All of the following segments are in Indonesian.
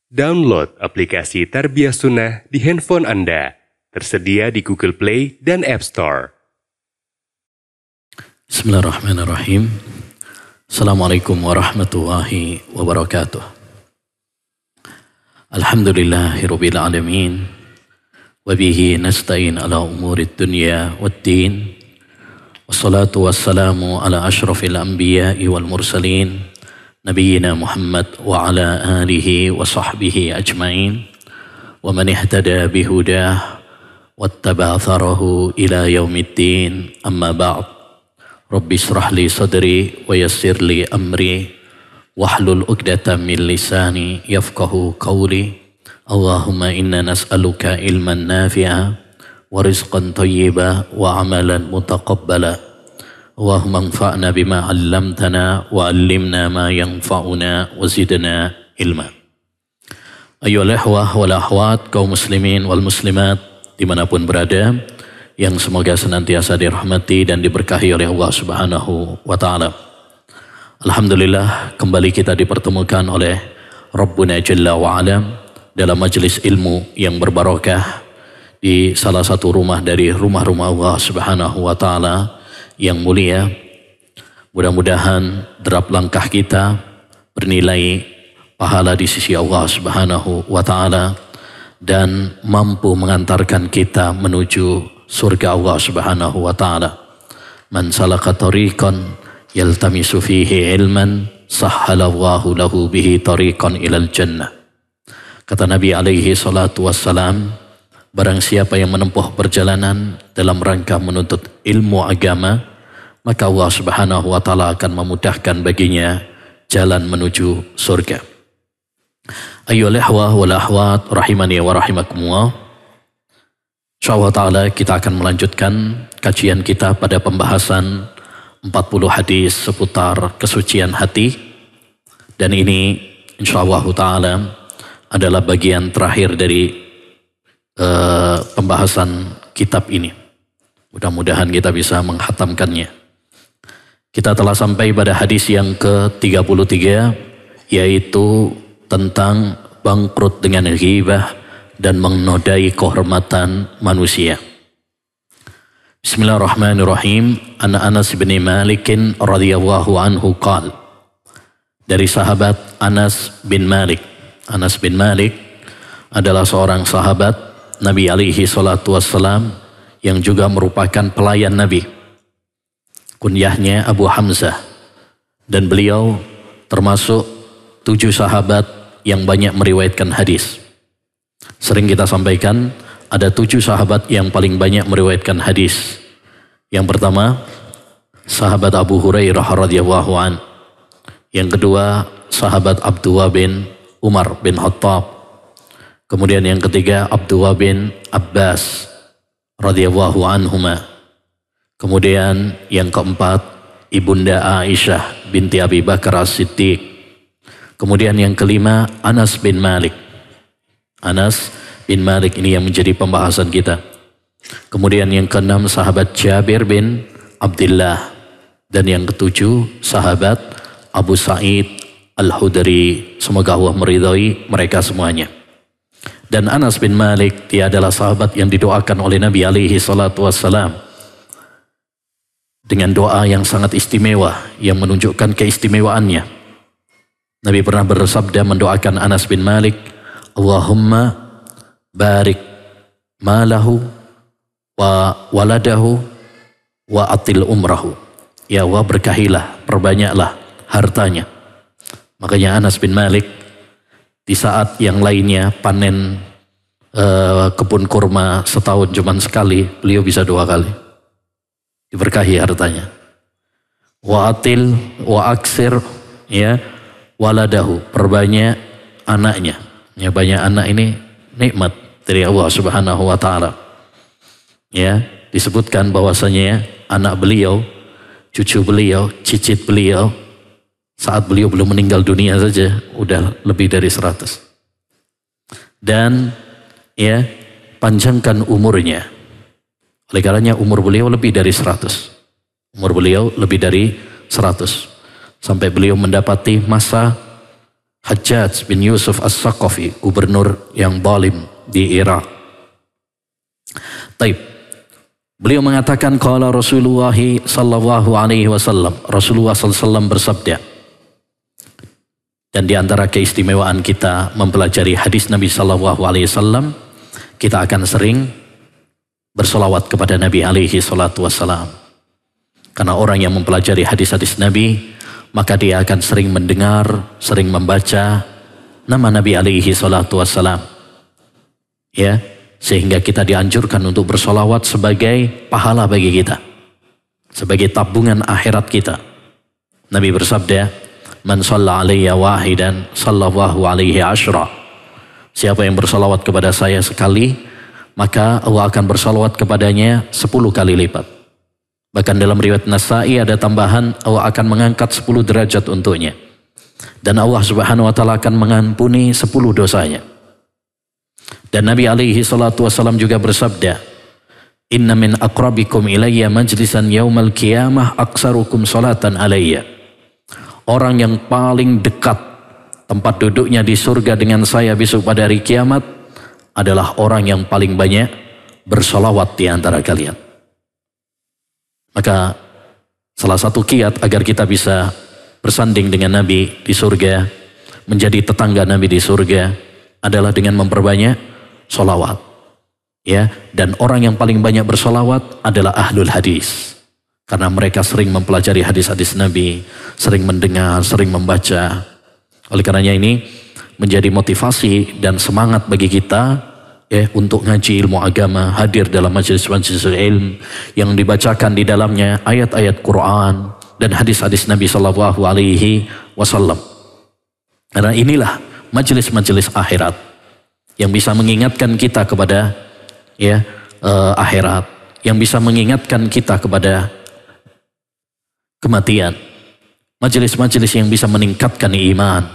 Download aplikasi Tarbiyah Sunnah di handphone Anda. Tersedia di Google Play dan App Store. Bismillahirrahmanirrahim. Assalamualaikum warahmatullahi wabarakatuh. Alhamdulillahirabbil alamin. Wa bihi nasta'in ala umurid dunya waddin. Wassalatu wassalamu ala asyrafil anbiya'i wal mursalin. Nabiyyina Muhammad wa ala alihi wa sahbihi ajma'in wa man ihtada bihudah wattaba atharahu ila yaumiddin, amma ba'd. Rabbi shrah li sadri wa yassir li amri wahlul 'uqdatam min lisani yafqahu qawli. Allahumma inna nas'aluka ilman nafi'a wa rizqan thayyiba wa amalan mutaqabbala. Allahumma anfa'na bima 'allamtana wa 'allimna ma yanfa'una wa zidna ilma. Ayyuhal ikhwah wal akhwat, kaum muslimin wal muslimat dimanapun berada, yang semoga senantiasa dirahmati dan diberkahi oleh Allah Subhanahu wa ta'ala. Alhamdulillah, kembali kita dipertemukan oleh Rabbuna Jalla wa Ala dalam majelis ilmu yang berbarokah di salah satu rumah dari rumah-rumah Allah Subhanahu wa ta'ala yang mulia. Mudah-mudahan derap langkah kita bernilai pahala di sisi Allah Subhanahu wa ta'ala dan mampu mengantarkan kita menuju surga Allah Subhanahu wa ta'ala. Man salaka tariqan yaltamisu fihi ilman sahhalallahu lahu bihi tariqan ilal jannah. Kata Nabi alaihi salatu wassalam, barang siapa yang menempuh perjalanan dalam rangka menuntut ilmu agama, maka Allah Subhanahu wa ta'ala akan memudahkan baginya jalan menuju surga. Ayyuhal ikhwah wal akhwat rahimani wa rahimakumullah. Insyaallah ta'ala kita akan melanjutkan kajian kita pada pembahasan 40 hadis seputar kesucian hati. Dan ini insyaallah ta'ala adalah bagian terakhir dari pembahasan kitab ini. Mudah-mudahan kita bisa menghatamkannya. Kita telah sampai pada hadis yang ke-33, yaitu tentang bangkrut dengan ghibah dan menodai kehormatan manusia. Bismillahirrahmanirrahim. An Anas bin Malik radhiyallahu anhu qala. Dari sahabat Anas bin Malik. Anas bin Malik adalah seorang sahabat Nabi alaihi salatu wassalam yang juga merupakan pelayan Nabi. Kunyahnya Abu Hamzah, dan beliau termasuk 7 sahabat yang banyak meriwayatkan hadis. Sering kita sampaikan ada 7 sahabat yang paling banyak meriwayatkan hadis. Yang pertama, sahabat Abu Hurairah radhiyallahu an. Yang kedua, sahabat Abdullah bin Umar bin Khattab. Kemudian yang ketiga, Abdullah bin Abbas radhiyallahu anhuma. Kemudian yang keempat, Ibunda Aisyah binti Abi Bakar As-Siddiq. Kemudian yang kelima, Anas bin Malik. Anas bin Malik ini yang menjadi pembahasan kita. Kemudian yang keenam, sahabat Jabir bin Abdullah. Dan yang ketujuh, sahabat Abu Sa'id Al-Khudri. Semoga Allah meridhai mereka semuanya. Dan Anas bin Malik, dia adalah sahabat yang didoakan oleh Nabi alaihi salatu wassalam dengan doa yang sangat istimewa, yang menunjukkan keistimewaannya. Nabi pernah bersabda mendoakan Anas bin Malik, Allahumma barik malahu wa waladahu wa atil umrahu. Ya Allah, berkahilah, perbanyaklah hartanya. Makanya Anas bin Malik di saat yang lainnya panen kebun kurma setahun cuma sekali, beliau bisa 2 kali. Diberkahi hartanya. Wa atil wa aksir, ya, waladahu, perbanyak anaknya. Ya, banyak anak ini nikmat dari Allah Subhanahu wa ta'ala. Ya, disebutkan bahwasanya anak beliau, cucu beliau, cicit beliau, saat beliau belum meninggal dunia saja udah lebih dari 100. Dan ya, panjangkan umurnya. Oleh karenanya umur beliau lebih dari 100. Umur beliau lebih dari 100. Sampai beliau mendapati masa Hajjaj bin Yusuf As-Saqafi, gubernur yang zalim di Irak. Taib. Beliau mengatakan qala Rasulullah sallallahu alaihi wasallam, Rasulullah sallallahu alaihi wasallam bersabda. Dan di antara keistimewaan kita mempelajari hadis Nabi sallallahu alaihi wasallam, kita akan sering bersolawat kepada Nabi alaihi salatu wasallam. Karena orang yang mempelajari hadis-hadis Nabi, maka dia akan sering mendengar, sering membaca nama Nabi alaihi salatu wassalam. Ya, sehingga kita dianjurkan untuk bersolawat sebagai pahala bagi kita, sebagai tabungan akhirat kita. Nabi bersabda, "Man shalla alayya wahidan, sallallahu alaihi asyra." Siapa yang bersolawat kepada saya sekali, maka Allah akan bersolawat kepadanya 10 kali lipat. Bahkan dalam riwayat Nasai ada tambahan, Allah akan mengangkat 10 derajat untuknya. Dan Allah subhanahu wa ta'ala akan mengampuni 10 dosanya. Dan Nabi alaihi salatu wassalam juga bersabda, "Inna min aqrabikum ilayya majlisan yaumal qiyamah aksarukum salatan alayya." Orang yang paling dekat tempat duduknya di surga dengan saya besok pada hari kiamat adalah orang yang paling banyak bersolawat di antara kalian. Maka salah satu kiat agar kita bisa bersanding dengan Nabi di surga, menjadi tetangga Nabi di surga, adalah dengan memperbanyak solawat. Ya, dan orang yang paling banyak bersolawat adalah ahlul hadis. Karena mereka sering mempelajari hadis-hadis Nabi, sering mendengar, sering membaca. Oleh karenanya ini menjadi motivasi dan semangat bagi kita untuk ngaji ilmu agama, hadir dalam majelis-majelis ilmu yang dibacakan di dalamnya ayat-ayat Quran dan hadis-hadis Nabi Sallallahu Alaihi Wasallam. Karena inilah majelis-majelis akhirat yang bisa mengingatkan kita kepada akhirat, yang bisa mengingatkan kita kepada kematian. Majelis-majelis yang bisa meningkatkan iman,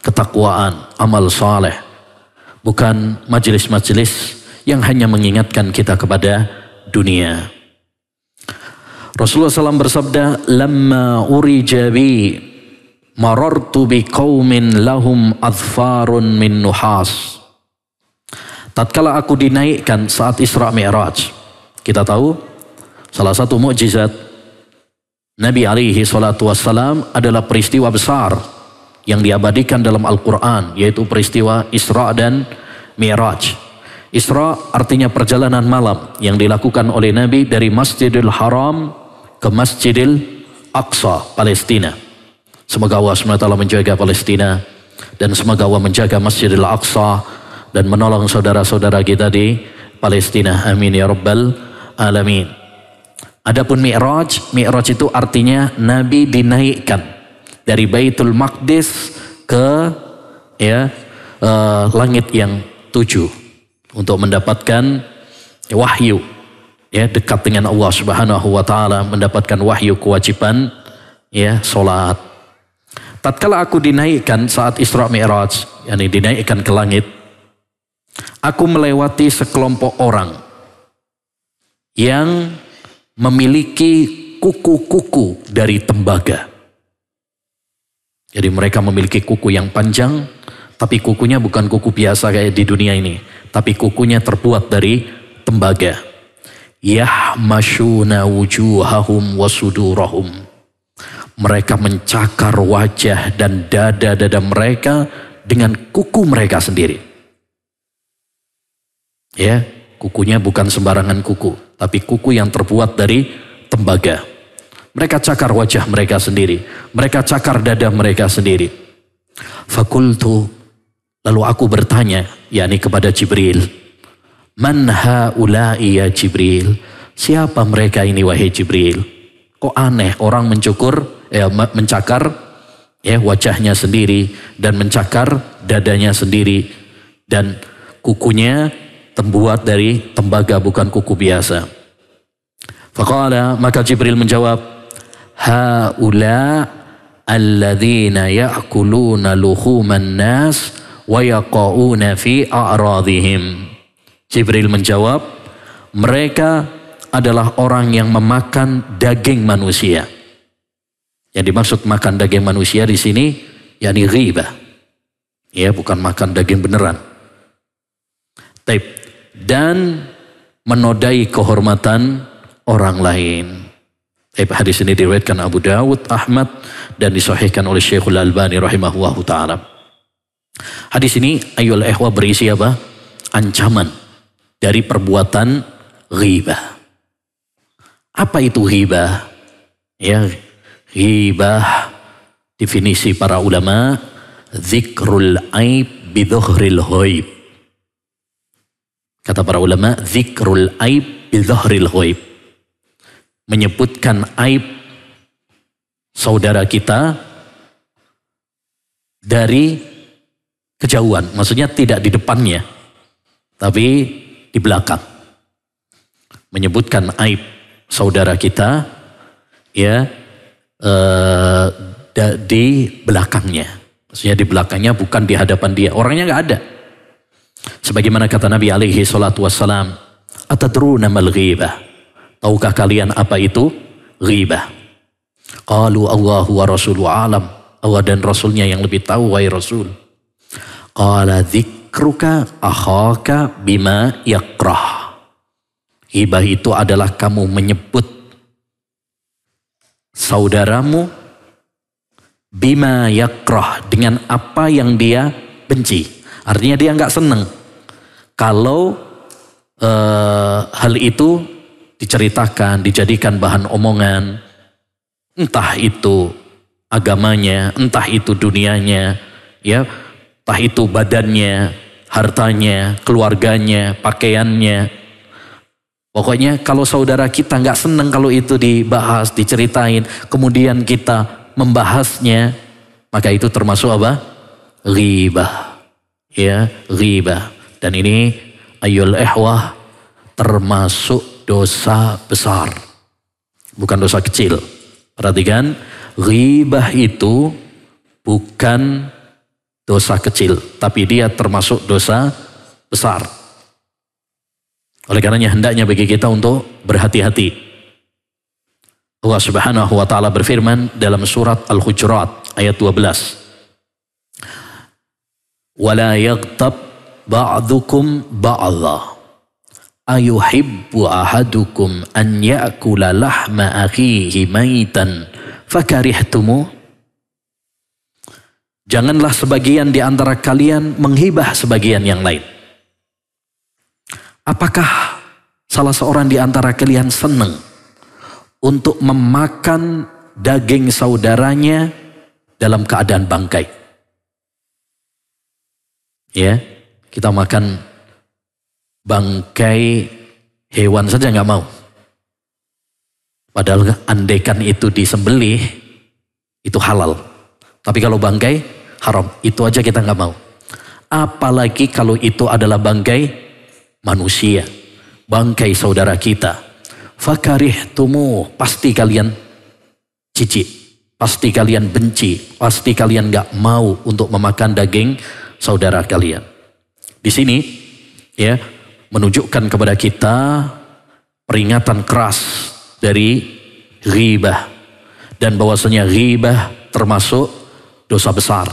ketakwaan, amal saleh. Bukan majelis-majelis yang hanya mengingatkan kita kepada dunia. Rasulullah SAW bersabda, "Lamma urija bi marartu bi qaumin lahum adfarun min nuhas." Tatkala aku dinaikkan saat Isra Mi'raj, kita tahu salah satu mukjizat Nabi alaihi salatu wassalam adalah peristiwa besar yang diabadikan dalam Al-Quran, yaitu peristiwa Isra dan Mi'raj. Isra artinya perjalanan malam yang dilakukan oleh Nabi dari Masjidil Haram ke Masjidil Aqsa, Palestina. Semoga Allah SWT menjaga Palestina, dan semoga Allah menjaga Masjidil Aqsa dan menolong saudara-saudara kita di Palestina. Amin ya Rabbal Alamin. Adapun Mi'raj, Mi'raj itu artinya Nabi dinaikkan dari Baitul Maqdis ke langit yang 7 untuk mendapatkan wahyu, dekat dengan Allah Subhanahu wa taala, mendapatkan wahyu kewajiban salat. Tatkala aku dinaikkan saat Isra Mi'raj, yakni dinaikkan ke langit, aku melewati sekelompok orang yang memiliki kuku-kuku dari tembaga. Jadi mereka memiliki kuku yang panjang, tapi kukunya bukan kuku biasa kayak di dunia ini, tapi kukunya terbuat dari tembaga. Yahmashuna wujuhahum wasudurahum. Mereka mencakar wajah dan dada-dada mereka dengan kuku mereka sendiri. Kukunya bukan sembarangan kuku, tapi kuku yang terbuat dari tembaga. Mereka cakar wajah mereka sendiri. Mereka cakar dada mereka sendiri. Fakultu, lalu aku bertanya, yakni kepada Jibril. Man haula'i ya Jibril? Siapa mereka ini wahai Jibril? Kok aneh orang mencakar wajahnya sendiri dan mencakar dadanya sendiri. Dan kukunya terbuat dari tembaga, bukan kuku biasa. Faqala, maka Jibril menjawab, haula alladzina ya'kuluna luhuman nas wa yaqauna fi a'radihim. Jibril menjawab, mereka adalah orang yang memakan daging manusia. Yang dimaksud makan daging manusia di sini yakni ghibah, Ya, bukan makan daging beneran. Taib. Dan menodai kehormatan orang lain. Hadis ini diriwayatkan Abu Dawud, Ahmad, dan disahihkan oleh Syekhul Albani rahimahullahu ta'ala. Hadis ini ayyul ikhwah berisi apa? Ancaman dari perbuatan ghibah. Apa itu ghibah? Ya, ghibah definisi para ulama, dzikrul aib bidzuhril ghaib. Kata para ulama, dzikrul aib bidzuhril ghaib. Menyebutkan aib saudara kita dari kejauhan, maksudnya tidak di depannya, tapi di belakang. Menyebutkan aib saudara kita, ya, di belakangnya. Maksudnya di belakangnya, bukan di hadapan dia. Orangnya nggak ada. Sebagaimana kata Nabi alaihi salatu wassalam, atadruna mal ghibah? Tahukah kalian apa itu ghibah? Qalu Allahu wa rasuluhu alam. Allah dan Rasulnya yang lebih tahu, wahai Rasul. Qala dzikruka akhaka bima yakrah. Ghibah itu adalah kamu menyebut saudaramu bima yakrah, dengan apa yang dia benci. Artinya dia nggak senang kalau hal itu diceritakan, dijadikan bahan omongan, entah itu agamanya, entah itu dunianya, ya, entah itu badannya, hartanya, keluarganya, pakaiannya. Pokoknya kalau saudara kita nggak senang kalau itu dibahas, diceritain, kemudian kita membahasnya, maka itu termasuk apa? Ghibah. Ya, ghibah. Dan ini ayyul ikhwah termasuk dosa besar, bukan dosa kecil. Perhatikan, ghibah itu bukan dosa kecil, tapi dia termasuk dosa besar. Oleh karenanya hendaknya bagi kita untuk berhati-hati. Allah Subhanahu wa taala berfirman dalam surat Al-Hujurat ayat 12. Wala yaghtab ba'dukum ba'dha. Ayuhibbu ahadukum an ya'kula lahma akhihi maitan fakarihtumu. Janganlah sebagian di antara kalian menghibah sebagian yang lain. Apakah salah seorang di antara kalian senang untuk memakan daging saudaranya dalam keadaan bangkai? Ya, kita makan bangkai hewan saja nggak mau. Padahal andaikan itu disembelih, itu halal. Tapi kalau bangkai, haram. Itu aja kita nggak mau. Apalagi kalau itu adalah bangkai manusia. Bangkai saudara kita. Fakarihtumu, pasti kalian cicik. Pasti kalian benci. Pasti kalian nggak mau untuk memakan daging saudara kalian. Di sini, ya, menunjukkan kepada kita peringatan keras dari ghibah, dan bahwasanya ghibah termasuk dosa besar,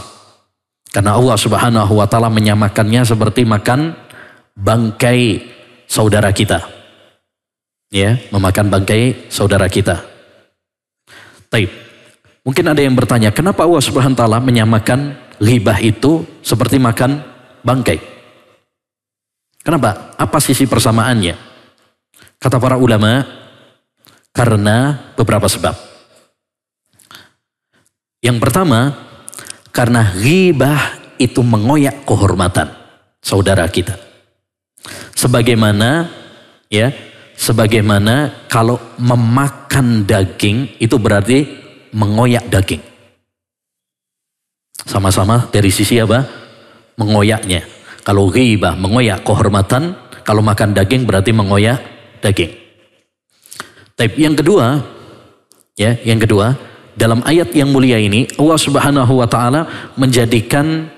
karena Allah Subhanahu wa taala menyamakannya seperti makan bangkai saudara kita, ya, memakan bangkai saudara kita. Taib. Mungkin ada yang bertanya, kenapa Allah Subhanahu wa taala menyamakan ghibah itu seperti makan bangkai? Kenapa? Apa sisi persamaannya? Kata para ulama, karena beberapa sebab. Yang pertama, karena ghibah itu mengoyak kehormatan saudara kita. Sebagaimana, ya, sebagaimana kalau memakan daging itu berarti mengoyak daging. Sama-sama dari sisi apa? Mengoyaknya. Kalau ghibah mengoyak kehormatan, kalau makan daging berarti mengoyak daging. Tapi yang kedua, ya, yang kedua, dalam ayat yang mulia ini Allah Subhanahu wa taala menjadikan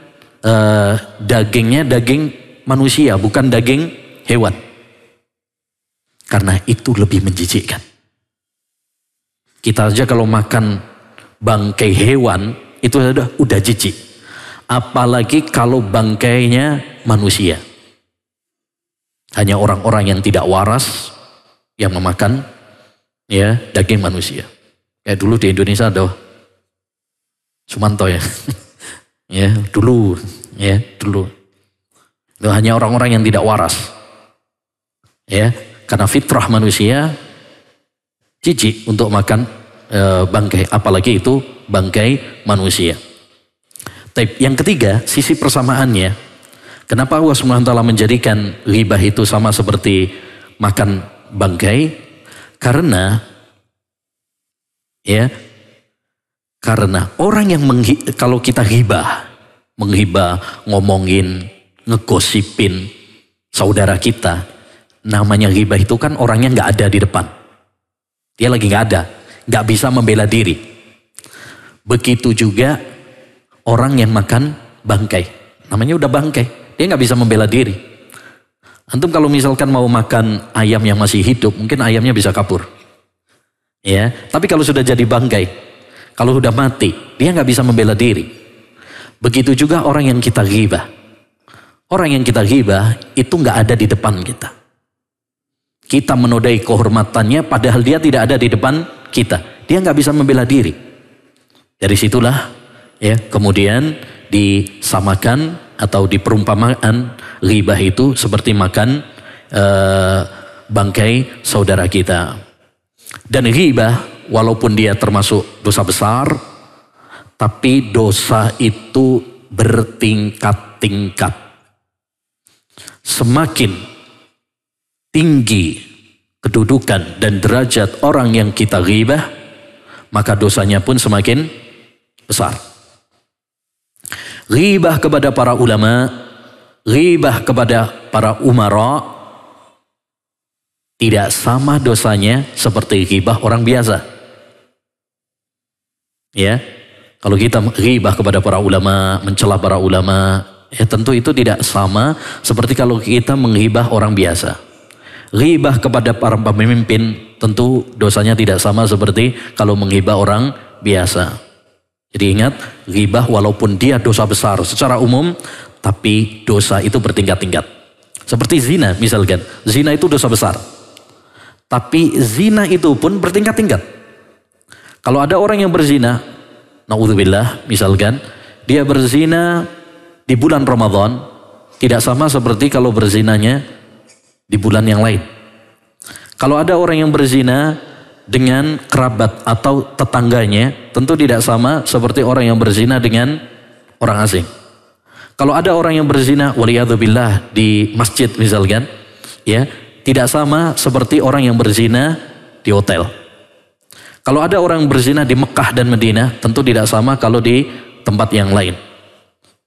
dagingnya daging manusia, bukan daging hewan. Karena itu lebih menjijikkan. Kita aja kalau makan bangkai hewan itu udah jijik. Apalagi kalau bangkainya manusia. Hanya orang-orang yang tidak waras yang memakan ya daging manusia. Kayak dulu di Indonesia ada Sumanto ya. Ya, dulu. Itu hanya orang-orang yang tidak waras. Ya, karena fitrah manusia jijik untuk makan bangkai, apalagi itu bangkai manusia. Yang ketiga, sisi persamaannya. Kenapa Allah SWT menjadikan ghibah itu sama seperti makan bangkai? Karena orang yang kalau kita menghibah, ngomongin, ngegosipin saudara kita, namanya ghibah itu kan orangnya nggak ada di depan. Dia lagi nggak ada, nggak bisa membela diri. Begitu juga orang yang makan bangkai, namanya udah bangkai, dia nggak bisa membela diri. Antum kalau misalkan mau makan ayam yang masih hidup, mungkin ayamnya bisa kabur. Ya, tapi kalau sudah jadi bangkai, kalau sudah mati, dia nggak bisa membela diri. Begitu juga orang yang kita ghibah. Orang yang kita ghibah itu nggak ada di depan kita. Kita menodai kehormatannya, padahal dia tidak ada di depan kita. Dia nggak bisa membela diri. Dari situlah, ya, kemudian disamakan atau diperumpamaan ghibah itu seperti makan bangkai saudara kita. Dan ghibah walaupun dia termasuk dosa besar, tapi dosa itu bertingkat-tingkat. Semakin tinggi kedudukan dan derajat orang yang kita ghibah, maka dosanya pun semakin besar. Ghibah kepada para ulama, ghibah kepada para umara, tidak sama dosanya seperti ghibah orang biasa. Ya, kalau kita ghibah kepada para ulama, mencela para ulama, ya tentu itu tidak sama seperti kalau kita menghibah orang biasa. Ghibah kepada para pemimpin tentu dosanya tidak sama seperti kalau menghibah orang biasa. Jadi ingat, ghibah walaupun dia dosa besar secara umum, tapi dosa itu bertingkat-tingkat. Seperti zina misalkan, zina itu dosa besar. Tapi zina itu pun bertingkat-tingkat. Kalau ada orang yang berzina, naudzubillah misalkan, dia berzina di bulan Ramadan, tidak sama seperti kalau berzinanya di bulan yang lain. Kalau ada orang yang berzina dengan kerabat atau tetangganya, tentu tidak sama seperti orang yang berzina dengan orang asing. Kalau ada orang yang berzina, waliyadzubillah, di masjid misalkan, ya, tidak sama seperti orang yang berzina di hotel. Kalau ada orang yang berzina di Mekah dan Madinah, tentu tidak sama kalau di tempat yang lain.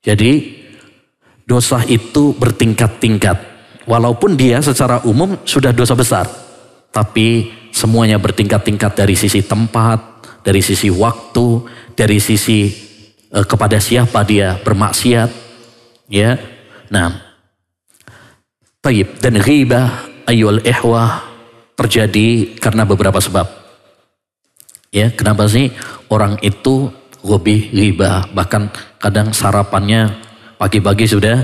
Jadi dosa itu bertingkat-tingkat. Walaupun dia secara umum sudah dosa besar, tapi semuanya bertingkat-tingkat dari sisi tempat, dari sisi waktu, dari sisi kepada siapa dia bermaksiat. Ya, nah, taib. Dan ghibah ayyul ihwah terjadi karena beberapa sebab. Ya, kenapa sih orang itu hobi ghibah? Bahkan kadang sarapannya pagi-pagi sudah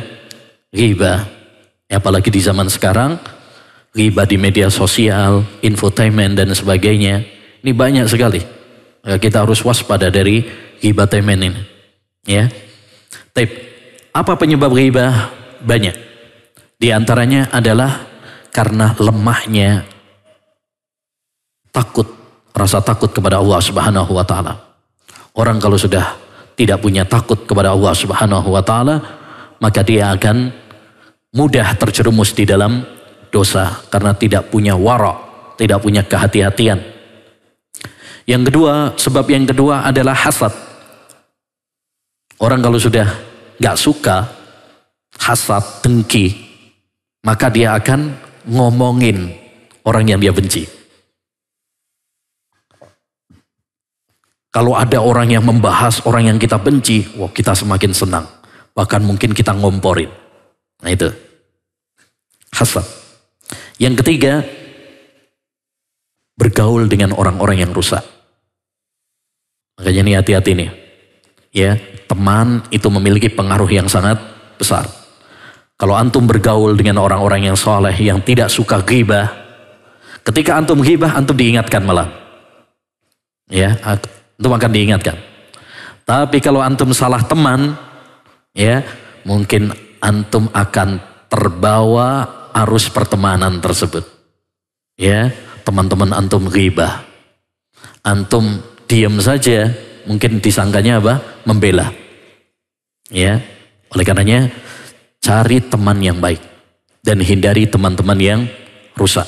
ghibah. Ya, apalagi di zaman sekarang, ghibah di media sosial, infotainment dan sebagainya. Ini banyak sekali. Ya, kita harus waspada dari ghibatainment ini. Ya. Taib. Apa penyebab ghibah? Banyak. Di antaranya adalah karena lemahnya rasa takut kepada Allah Subhanahu wa taala. Orang kalau sudah tidak punya takut kepada Allah Subhanahu wa taala, maka dia akan mudah terjerumus di dalam dosa karena tidak punya wara', tidak punya kehati-hatian. Yang kedua, sebab yang kedua adalah hasad. Orang kalau sudah nggak suka, hasad, dengki, maka dia akan ngomongin orang yang dia benci. Kalau ada orang yang membahas orang yang kita benci, wah, kita semakin senang. Bahkan mungkin kita ngomporin. Nah itu, hasad. Yang ketiga, bergaul dengan orang-orang yang rusak. Makanya ini hati-hati nih. Ya, teman itu memiliki pengaruh yang sangat besar. Kalau antum bergaul dengan orang-orang yang soleh, yang tidak suka ghibah, ketika antum ghibah, antum diingatkan malah. Ya, antum akan diingatkan. Tapi kalau antum salah teman, ya, mungkin antum akan terbawa arus pertemanan tersebut. Ya, teman-teman antum ghibah, antum diam saja, mungkin disangkanya apa? Membela. Ya, oleh karenanya cari teman yang baik dan hindari teman-teman yang rusak.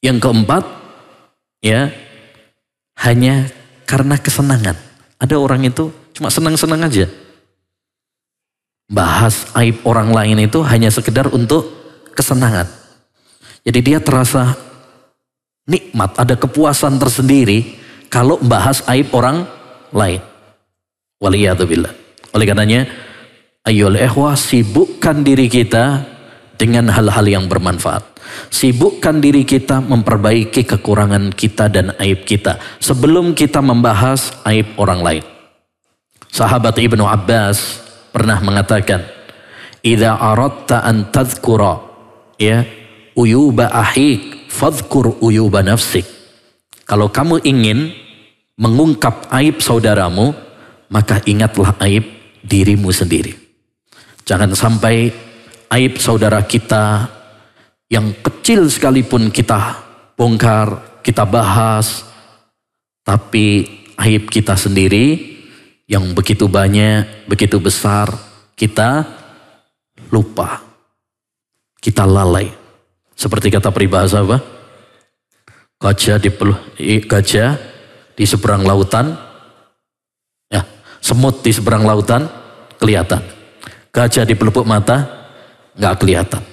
Yang keempat, ya, hanya karena kesenangan. Ada orang itu cuma senang-senang aja. Bahas aib orang lain itu hanya sekedar untuk kesenangan. Jadi dia terasa nikmat, ada kepuasan tersendiri kalau membahas aib orang lain. Waliyadzubillah. Oleh karenanya, ayyuhal ikhwah, sibukkan diri kita dengan hal-hal yang bermanfaat. Sibukkan diri kita memperbaiki kekurangan kita dan aib kita sebelum kita membahas aib orang lain. Sahabat Ibnu Abbas pernah mengatakan, "Idza aradta an tadhkura ya uyuba ahik fadhkur uyuba nafsik." Kalau kamu ingin mengungkap aib saudaramu, maka ingatlah aib dirimu sendiri. Jangan sampai aib saudara kita yang kecil sekalipun kita bongkar, kita bahas, tapi aib kita sendiri yang begitu banyak, begitu besar, kita lupa, kita lalai. Seperti kata peribahasa apa? Gajah di seberang lautan, ya, semut di seberang lautan kelihatan. Gajah di pelupuk mata nggak kelihatan.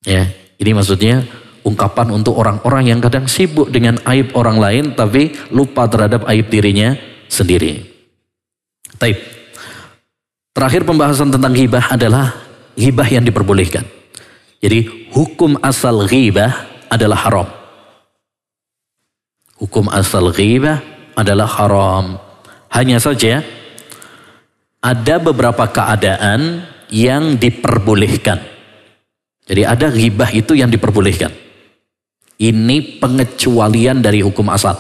Ya, ini maksudnya ungkapan untuk orang-orang yang kadang sibuk dengan aib orang lain tapi lupa terhadap aib dirinya sendiri. Taib. Terakhir pembahasan tentang ghibah adalah ghibah yang diperbolehkan. Jadi hukum asal ghibah adalah haram. Hukum asal ghibah adalah haram. Hanya saja ada beberapa keadaan yang diperbolehkan. Jadi ada ghibah itu yang diperbolehkan. Ini pengecualian dari hukum asal.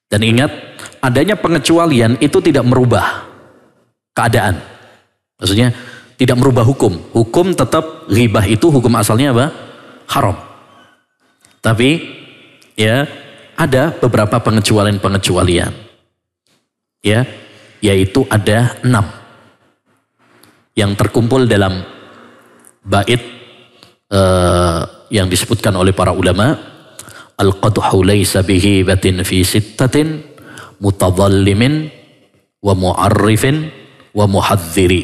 Dan ingat, adanya pengecualian itu tidak merubah keadaan. Maksudnya tidak merubah hukum. Hukum tetap ghibah itu hukum asalnya apa? Haram. Tapi ya ada beberapa pengecualian. Ya, yaitu ada 6. Yang terkumpul dalam bait yang disebutkan oleh para ulama, al-qadhu laysa bihi batin fi sittatin mutadhallimin wa mu'arrifin wa muhadziri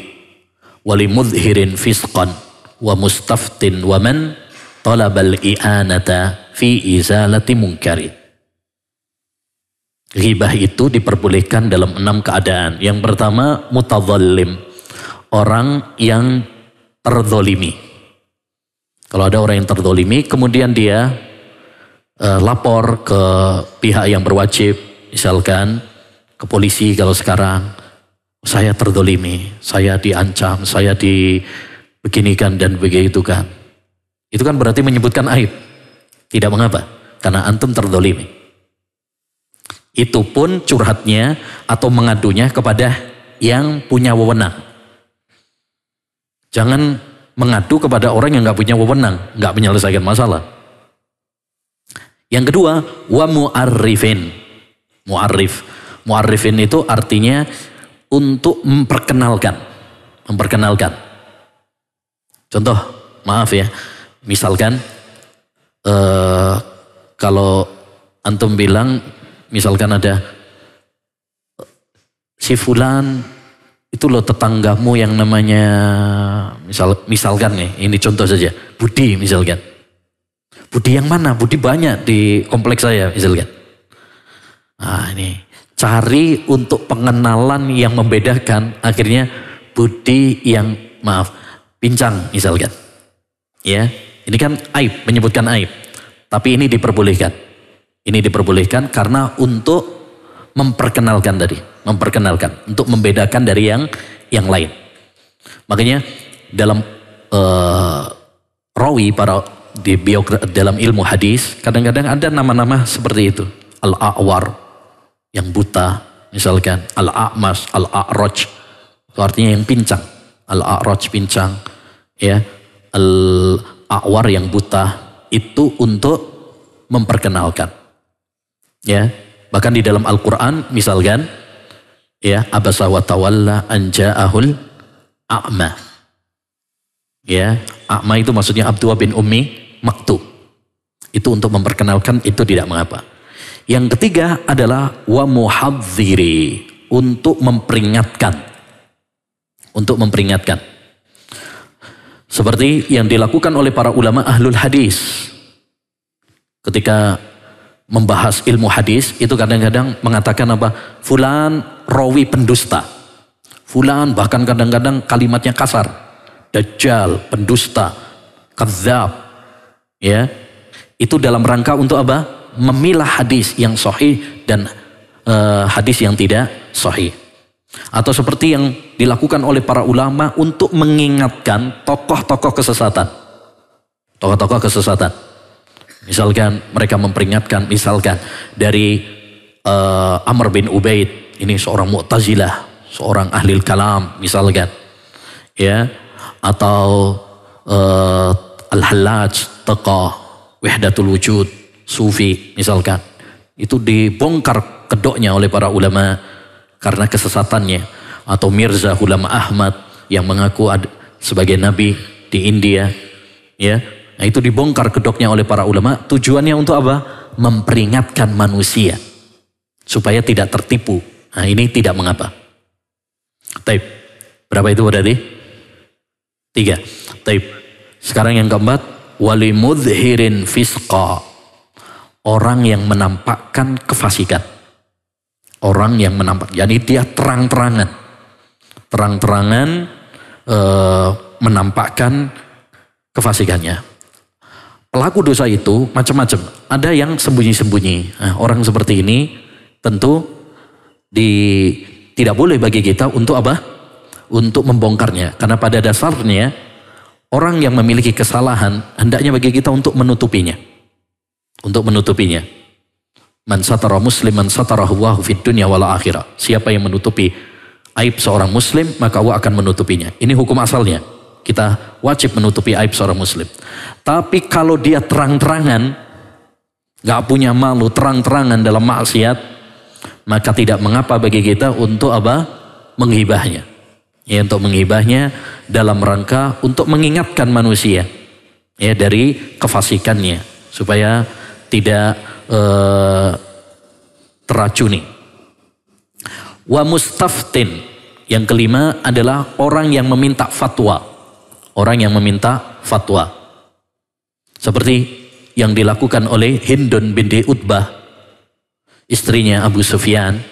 wa limudhirin fisqan wa mustaftin wa man talabal i'anata fi izalati munkari. Ghibah itu diperbolehkan dalam 6 keadaan. Yang pertama, mutadhallim, orang yang terzolimi. Kalau ada orang yang terzolimi, kemudian dia lapor ke pihak yang berwajib, misalkan ke polisi kalau sekarang, saya terzolimi, saya diancam, saya dibeginikan dan begitu kan. Itu kan berarti menyebutkan aib. Tidak mengapa, karena antum terzolimi. Itu pun curhatnya atau mengadunya kepada yang punya wewenang. Jangan mengadu kepada orang yang nggak punya wewenang, nggak menyelesaikan masalah. Yang kedua, wa mu'arrifin. Mu'arrifin itu artinya untuk memperkenalkan. Contoh, maaf ya, misalkan kalau antum bilang, misalkan ada si fulan itu loh tetanggamu yang namanya misalkan nih, ini contoh saja, Budi misalkan. Budi yang mana? Budi banyak di kompleks saya misalkan. Nah ini cari untuk pengenalan yang membedakan, akhirnya Budi yang pincang misalkan. Ya, ini kan aib, menyebutkan aib. Tapi ini diperbolehkan. Ini diperbolehkan karena untuk memperkenalkan tadi, untuk membedakan dari yang lain. Makanya dalam rawi dalam ilmu hadis kadang-kadang ada nama-nama seperti itu. Al-A'war yang buta, misalkan Al-A'mas, Al-A'raj, itu artinya yang pincang. Al-A'raj pincang, ya. Al-A'war yang buta, itu untuk memperkenalkan. Ya, bahkan di dalam Al-Quran misalkan, ya, abasa wa tawalla an ja'ahul a'ma. Ya, a'ma itu maksudnya Abdullah bin Ummi Maktub. Itu untuk memperkenalkan, itu tidak mengapa. Yang ketiga adalah wa muhadziri, untuk memperingatkan. Untuk memperingatkan. Seperti yang dilakukan oleh para ulama ahlul hadis. Ketika membahas ilmu hadis, itu kadang-kadang mengatakan apa? Fulan rawi pendusta. Fulan bahkan kadang-kadang kalimatnya kasar. Dajjal, pendusta, kadzab. Ya. Itu dalam rangka untuk apa? Memilah hadis yang sahih dan hadis yang tidak sahih. Atau seperti yang dilakukan oleh para ulama untuk mengingatkan tokoh-tokoh kesesatan. Tokoh-tokoh kesesatan. Misalkan mereka memperingatkan, misalkan dari Amr bin Ubaid, ini seorang Mu'tazilah, seorang ahli kalam, misalkan, ya, atau Al-Hallaj, tokoh Wahdatul Wujud, Sufi, misalkan, itu dibongkar kedoknya oleh para ulama karena kesesatannya. Atau Mirza Ghulam Ahmad yang mengaku sebagai nabi di India, ya. Nah, itu dibongkar kedoknya oleh para ulama. Tujuannya untuk apa? Memperingatkan manusia supaya tidak tertipu. Nah, ini tidak mengapa. Taib. Berapa itu berarti? 3. Taib. Sekarang yang keempat, wali mudhirin fisqa. Orang yang menampakkan kefasikan. Orang yang nampak. Jadi dia terang-terangan. Terang-terangan menampakkan kefasikannya. Pelaku dosa itu macam-macam. Ada yang sembunyi-sembunyi. Nah, orang seperti ini tentu tidak boleh bagi kita untuk apa? Untuk membongkarnya. Karena pada dasarnya orang yang memiliki kesalahan hendaknya bagi kita untuk menutupinya. Untuk menutupinya. Man satara musliman satarahu Allahu fid dunya wal akhirah. Siapa yang menutupi aib seorang muslim, maka Allah akan menutupinya. Ini hukum asalnya. Kita wajib menutupi aib seorang muslim. Tapi kalau dia terang-terangan, gak punya malu, terang-terangan dalam maksiat, maka tidak mengapa bagi kita untuk apa? Menghibahnya. Ya, untuk menghibahnya dalam rangka untuk mengingatkan manusia, ya, dari kefasikannya supaya tidak teracuni. Wa mustaftin, yang kelima adalah orang yang meminta fatwa. Orang yang meminta fatwa. Seperti yang dilakukan oleh Hindun binti Utbah, istrinya Abu Sufyan,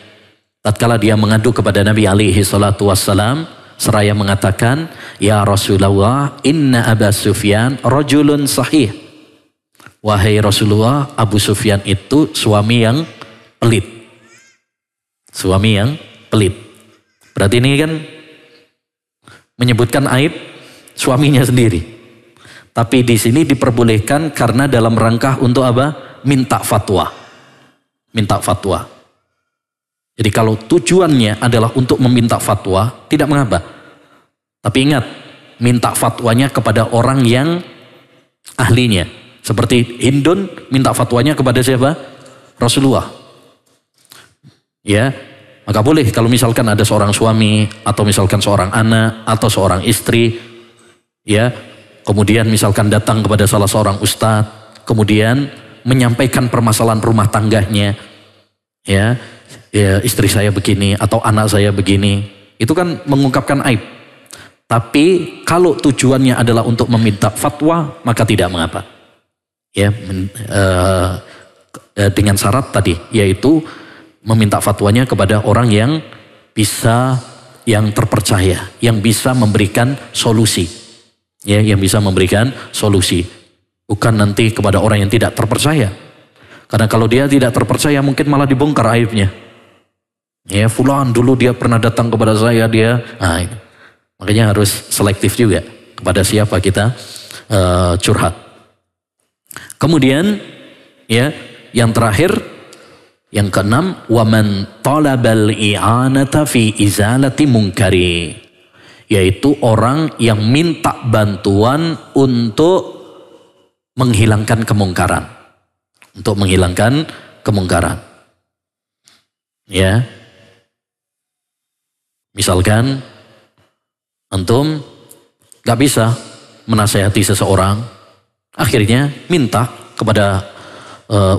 tatkala dia mengadu kepada Nabi alaihi salatu wassalam, seraya mengatakan, ya Rasulullah, inna Abu Sufyan rajulun sahih. Wahai Rasulullah, Abu Sufyan itu suami yang pelit. Suami yang pelit. Berarti ini kan menyebutkan aib suaminya sendiri. Tapi di sini diperbolehkan karena dalam rangka untuk apa? Minta fatwa. Minta fatwa. Jadi kalau tujuannya adalah untuk meminta fatwa, tidak mengapa. Tapi ingat, minta fatwanya kepada orang yang ahlinya. Seperti Hindun minta fatwanya kepada siapa? Rasulullah. Ya, maka boleh kalau misalkan ada seorang suami atau misalkan seorang anak atau seorang istri, ya, kemudian misalkan datang kepada salah seorang ustadz, kemudian menyampaikan permasalahan rumah tangganya, ya, istri saya begini atau anak saya begini, itu kan mengungkapkan aib. Tapi kalau tujuannya adalah untuk meminta fatwa, maka tidak mengapa. Ya, dengan syarat tadi, yaitu meminta fatwanya kepada orang yang bisa, yang terpercaya, yang bisa memberikan solusi. Ya, yang bisa memberikan solusi. Bukan nanti kepada orang yang tidak terpercaya. Karena kalau dia tidak terpercaya mungkin malah dibongkar aibnya. Ya, fulan dulu dia pernah datang kepada saya, dia. Nah, ini. Makanya harus selektif juga kepada siapa kita curhat. Kemudian ya, yang terakhir, yang keenam, waman talabal i'anata fi izalati munkari, yaitu orang yang minta bantuan untuk menghilangkan kemungkaran. Untuk menghilangkan kemungkaran. Ya. Misalkan antum gak bisa menasehati seseorang, akhirnya minta kepada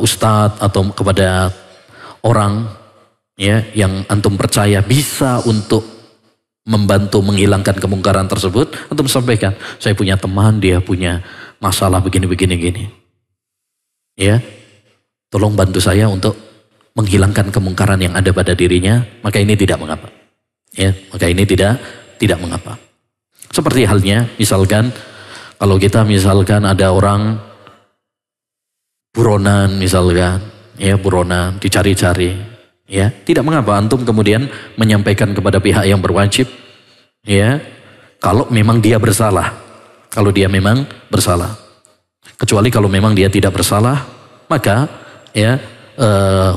ustadz atau kepada orang ya yang antum percaya bisa untuk membantu menghilangkan kemungkaran tersebut. Antum sampaikan, saya punya teman, dia punya masalah begini. Ya, tolong bantu saya untuk menghilangkan kemungkaran yang ada pada dirinya, maka ini tidak mengapa. Ya, maka ini tidak mengapa. Seperti halnya misalkan kalau kita misalkan ada orang buronan misalkan, ya buronan dicari-cari, ya tidak mengapa antum kemudian menyampaikan kepada pihak yang berwajib, ya kalau memang dia bersalah, kalau dia memang bersalah. Kecuali kalau memang dia tidak bersalah, maka ya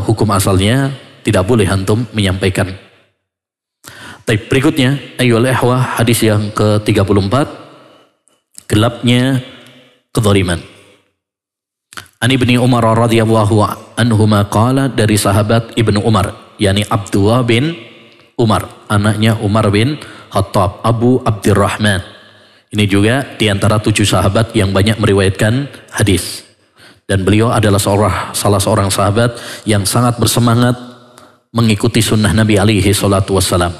hukum asalnya tidak boleh antum menyampaikan. Berikutnya, ayyuhal ikhwah, hadis yang ke-34, gelapnya kezaliman. An Ibni Umar radhiyallahu anhuma qala, dari sahabat Ibnu Umar, yakni Abdullah bin Umar, anaknya Umar bin Khattab, Abu Abdurrahman. Ini juga diantara 7 sahabat yang banyak meriwayatkan hadis. Dan beliau adalah salah seorang sahabat yang sangat bersemangat mengikuti sunnah Nabi alaihi salatu wassalam.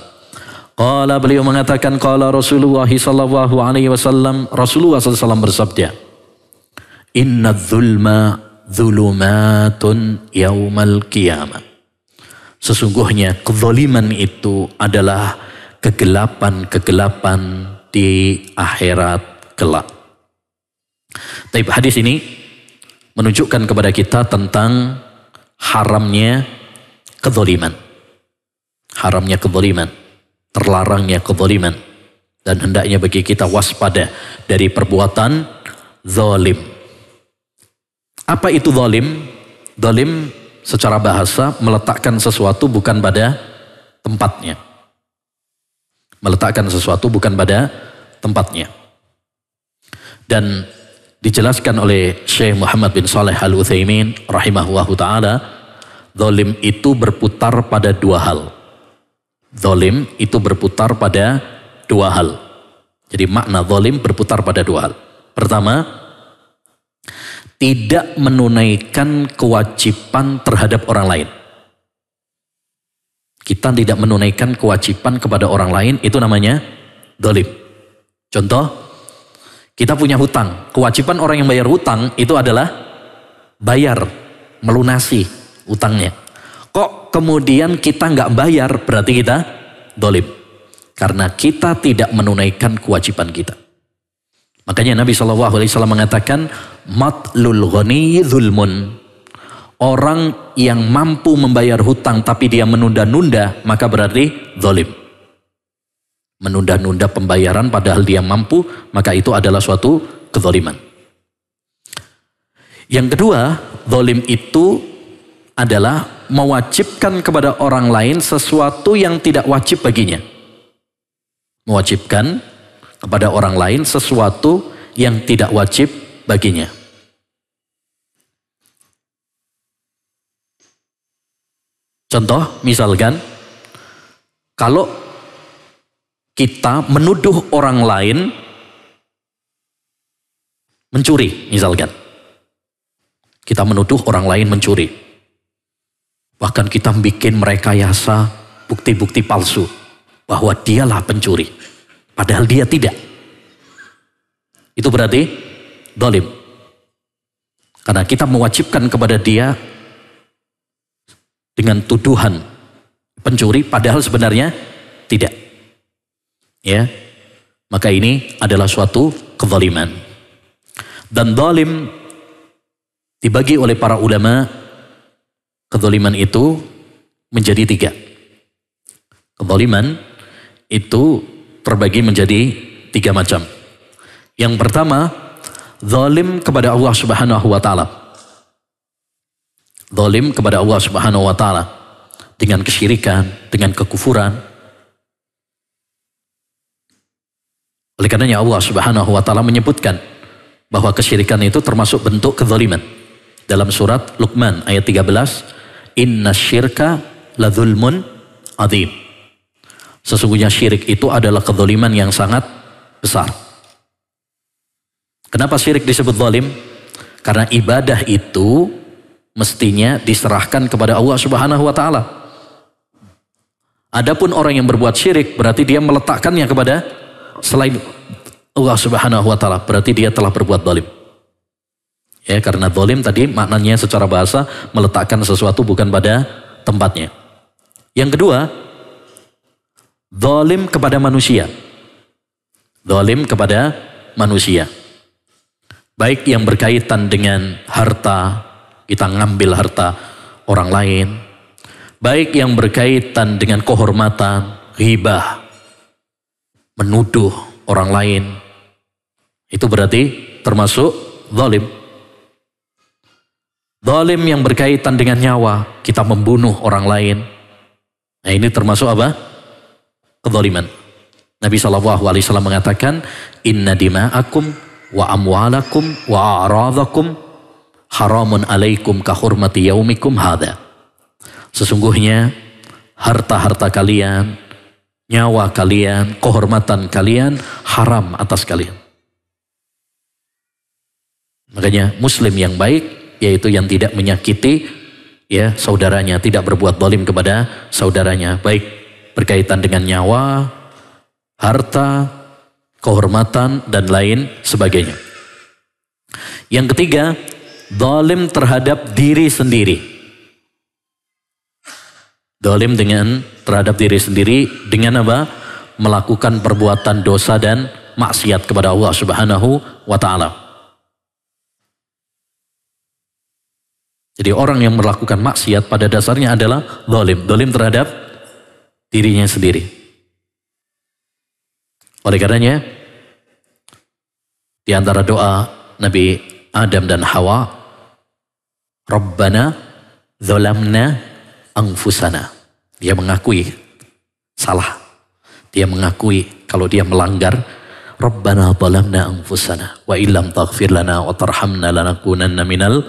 Qala, beliau mengatakan, qala Rasulullah sallallahu alaihi wasallam, Rasulullah sallallahu bersabda, inna dzulma dzulumatun yaumal qiyamah. Sesungguhnya kezaliman itu adalah kegelapan-kegelapan di akhirat kelak. Tapi hadis ini menunjukkan kepada kita tentang haramnya kezaliman. Haramnya kezaliman, terlarangnya kezaliman, dan hendaknya bagi kita waspada dari perbuatan zalim. Apa itu zalim? Zalim secara bahasa meletakkan sesuatu bukan pada tempatnya. Meletakkan sesuatu bukan pada tempatnya. Dan dijelaskan oleh Syekh Muhammad bin Shalih Al-Utsaimin rahimahullahu ta'ala, zalim itu berputar pada 2 hal. Zalim itu berputar pada 2 hal. Jadi makna zalim berputar pada 2 hal. Pertama, tidak menunaikan kewajiban terhadap orang lain. Kita tidak menunaikan kewajiban kepada orang lain, itu namanya zalim. Contoh, kita punya hutang. Kewajiban orang yang bayar hutang itu adalah bayar, melunasi hutangnya. Kok kemudian kita nggak bayar, berarti kita zalim. Karena kita tidak menunaikan kewajiban kita. Makanya Nabi SAW mengatakan, matlul ghani zulmun. Orang yang mampu membayar hutang tapi dia menunda-nunda, maka berarti zalim. Menunda-nunda pembayaran padahal dia mampu, maka itu adalah suatu kezaliman. Yang kedua, zalim itu adalah mewajibkan kepada orang lain sesuatu yang tidak wajib baginya. Mewajibkan kepada orang lain sesuatu yang tidak wajib baginya. Contoh, misalkan kalau kita menuduh orang lain mencuri, misalkan kita menuduh orang lain mencuri, bahkan kita bikin merekayasa bukti-bukti palsu bahwa dialah pencuri, padahal dia tidak. Itu berarti zalim. Karena kita mewajibkan kepada dia dengan tuduhan pencuri, padahal sebenarnya tidak. Ya, maka ini adalah suatu kezaliman. Dan zalim dibagi oleh para ulama kezaliman itu menjadi 3. Kezaliman itu terbagi menjadi 3 macam. Yang pertama, zalim kepada Allah Subhanahu wa taala. Zalim kepada Allah Subhanahu wa taala dengan kesyirikan, dengan kekufuran. Oleh karenanya Allah Subhanahu wa taala menyebutkan bahwa kesyirikan itu termasuk bentuk kezaliman. Dalam surat Luqman ayat 13, "Inna syirka ladzulmun adzim." Sesungguhnya syirik itu adalah kezaliman yang sangat besar. Kenapa syirik disebut zalim? Karena ibadah itu mestinya diserahkan kepada Allah Subhanahu wa taala. Adapun orang yang berbuat syirik berarti dia meletakkannya kepada selain Allah Subhanahu wa taala, berarti dia telah berbuat zalim. Ya, karena zalim tadi maknanya secara bahasa meletakkan sesuatu bukan pada tempatnya. Yang kedua, zalim kepada manusia. Zalim kepada manusia. Baik yang berkaitan dengan harta, kita ngambil harta orang lain. Baik yang berkaitan dengan kehormatan, ghibah, menuduh orang lain. Itu berarti termasuk zalim. Zalim yang berkaitan dengan nyawa, kita membunuh orang lain. Nah, ini termasuk apa? Kezaliman. Nabi SAW mengatakan, "Inna dima'akum wa amwalakum wa a'radakum haramun alaikum ka hurmati yaumikum hadha." Sesungguhnya harta-harta kalian, nyawa kalian, kehormatan kalian haram atas kalian. Makanya muslim yang baik yaitu yang tidak menyakiti ya saudaranya, tidak berbuat zalim kepada saudaranya, baik berkaitan dengan nyawa, harta, kehormatan dan lain sebagainya. Yang ketiga, zalim terhadap diri sendiri. Zalim terhadap diri sendiri dengan apa? Melakukan perbuatan dosa dan maksiat kepada Allah Subhanahu wa taala. Jadi orang yang melakukan maksiat pada dasarnya adalah zalim. Zalim terhadap dirinya sendiri. Oleh karenanya, di antara doa Nabi Adam dan Hawa, Rabbana zalamna anfusana. Dia mengakui salah. Dia mengakui kalau dia melanggar. Rabbana zalamna anfusana wa illam taghfir lana wa tarhamna lanakunanna minal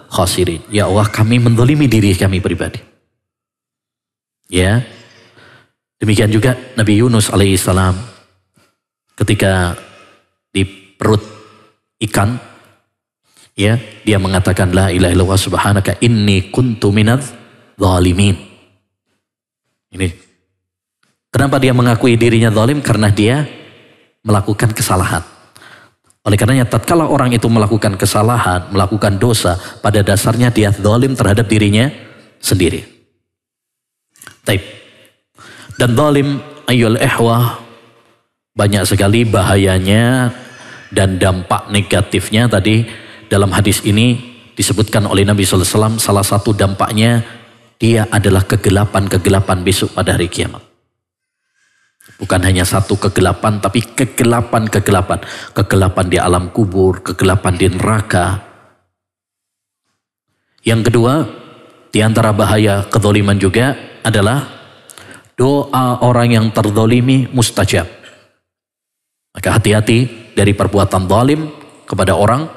khasirin. Ya Allah, kami menzalimi diri kami pribadi. Ya. Demikian juga Nabi Yunus alaihissalam ketika di perut ikan, ya, dia mengatakan la ilaha illallah subhanaka inni kuntu minadz zalimin. Ini kenapa dia mengakui dirinya zalim? Karena dia melakukan kesalahan. Oleh karenanya tatkala orang itu melakukan kesalahan, melakukan dosa, pada dasarnya dia zalim terhadap dirinya sendiri. Taib. Dan zalim ayyul ihwah banyak sekali bahayanya dan dampak negatifnya. Tadi dalam hadis ini disebutkan oleh Nabi SAW, salah satu dampaknya dia adalah kegelapan-kegelapan besok pada hari kiamat. Bukan hanya satu kegelapan, tapi kegelapan-kegelapan. Kegelapan di alam kubur, kegelapan di neraka. Yang kedua, di antara bahaya kezaliman juga adalah doa orang yang terzalimi mustajab. Maka hati-hati dari perbuatan zalim kepada orang,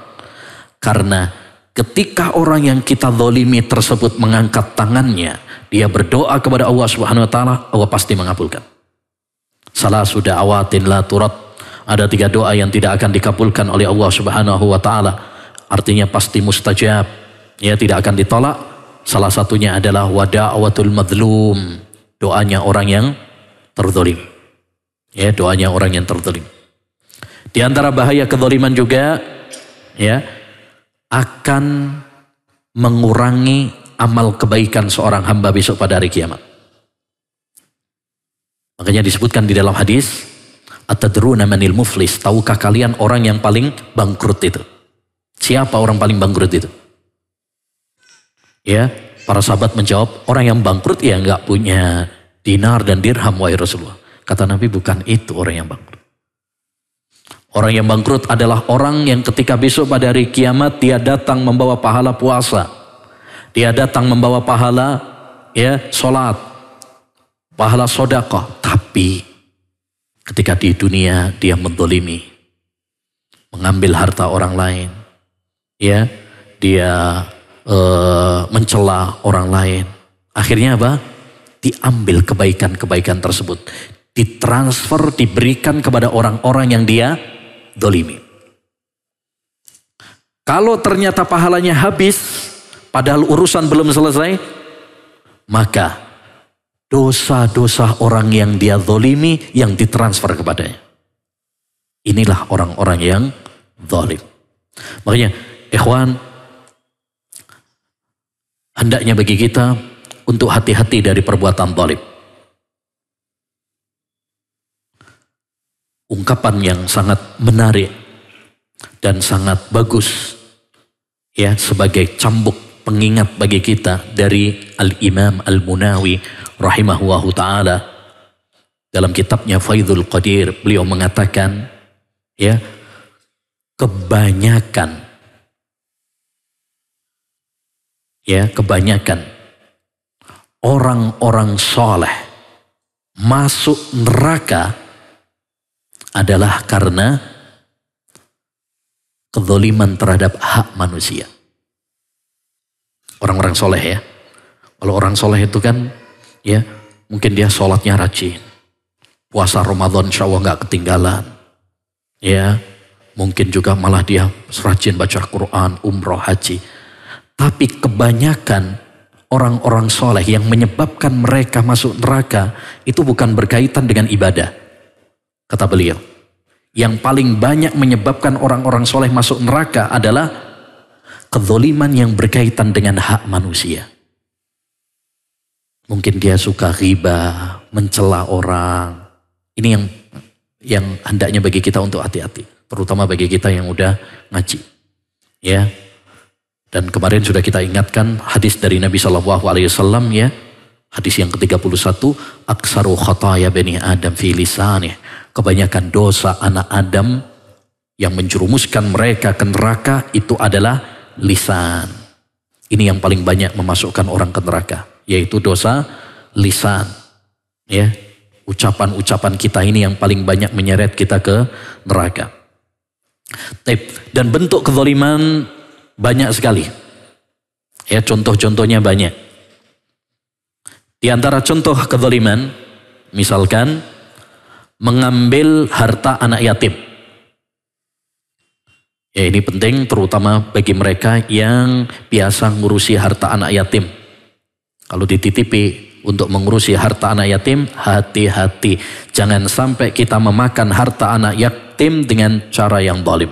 karena ketika orang yang kita zalimi tersebut mengangkat tangannya, dia berdoa kepada Allah Subhanahu wa taala, Allah pasti mengabulkan. Salah sudah awatin la turat. Ada 3 doa yang tidak akan dikabulkan oleh Allah Subhanahu wa taala. Artinya pasti mustajab. Ya, tidak akan ditolak. Salah satunya adalah wada'watul madlum. Doanya orang yang terzalim. Ya, doanya orang yang terzalim. Di antara bahaya kezaliman juga, ya, akan mengurangi amal kebaikan seorang hamba besok pada hari kiamat. Makanya disebutkan di dalam hadis, atadruna manil muflis, tahukah kalian orang yang paling bangkrut itu? Siapa orang paling bangkrut itu? Ya, Para sahabat menjawab, orang yang bangkrut ya nggak punya dinar dan dirham wahai Rasulullah. Kata Nabi, bukan itu orang yang bangkrut. Orang yang bangkrut adalah orang yang ketika besok pada hari kiamat dia datang membawa pahala puasa. Dia datang membawa pahala sholat, pahala sedekah. Tapi ketika di dunia dia menzalimi, mengambil harta orang lain, dia mencela orang lain. Akhirnya apa? Diambil kebaikan-kebaikan tersebut, ditransfer, diberikan kepada orang-orang yang dia zalimi. Kalau ternyata pahalanya habis, padahal urusan belum selesai, maka dosa-dosa orang yang dia zalimi yang ditransfer kepadanya. Inilah orang-orang yang zalim. Makanya, ikhwan, hendaknya bagi kita untuk hati-hati dari perbuatan zalim. Ungkapan yang sangat menarik dan sangat bagus sebagai cambuk pengingat bagi kita dari Al-Imam Al-Munawi rahimahullahu ta'ala. Dalam kitabnya Faidul Qadir, beliau mengatakan kebanyakan orang-orang soleh masuk neraka adalah karena kezaliman terhadap hak manusia. Orang-orang soleh ya. Kalau orang soleh itu kan mungkin dia sholatnya rajin. Puasa Ramadan insya Allah gak ketinggalan. Mungkin juga malah dia rajin baca Quran, umroh, haji. Tapi kebanyakan orang-orang soleh yang menyebabkan mereka masuk neraka itu bukan berkaitan dengan ibadah. Kata beliau, yang paling banyak menyebabkan orang-orang soleh masuk neraka adalah kezaliman yang berkaitan dengan hak manusia. Mungkin dia suka ghibah, mencela orang. Ini yang hendaknya bagi kita untuk hati-hati. Terutama bagi kita yang udah ngaji. Dan kemarin sudah kita ingatkan hadis dari Nabi SAW, hadis yang ke-31, aksaru khataya bani Adam fi lisanih. Kebanyakan dosa anak Adam yang menjerumuskan mereka ke neraka itu adalah lisan. Ini yang paling banyak memasukkan orang ke neraka, yaitu dosa lisan. Ucapan-ucapan kita ini yang paling banyak menyeret kita ke neraka. Dan bentuk kezaliman banyak sekali. Contoh-contohnya banyak. Di antara contoh kezaliman, misalkan mengambil harta anak yatim. Ini penting terutama bagi mereka yang biasa ngurusi harta anak yatim. Kalau dititipi untuk mengurusi harta anak yatim, hati-hati. Jangan sampai kita memakan harta anak yatim dengan cara yang zalim.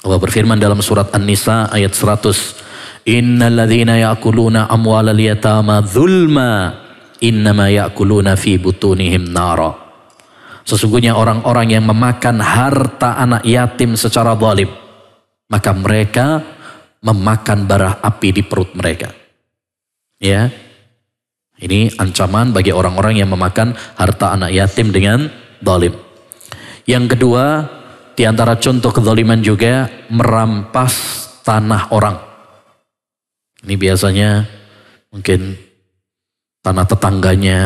Allah berfirman dalam surat An-Nisa ayat 100. Innal ladzina ya'kuluna amwalal yatama dzulma innama ya'kuluna fi butunihim nara. Sesungguhnya orang-orang yang memakan harta anak yatim secara zalim, maka mereka memakan bara api di perut mereka. Ini ancaman bagi orang-orang yang memakan harta anak yatim dengan zalim. Yang kedua, di antara contoh kezaliman juga merampas tanah orang. Ini biasanya mungkin tanah tetangganya,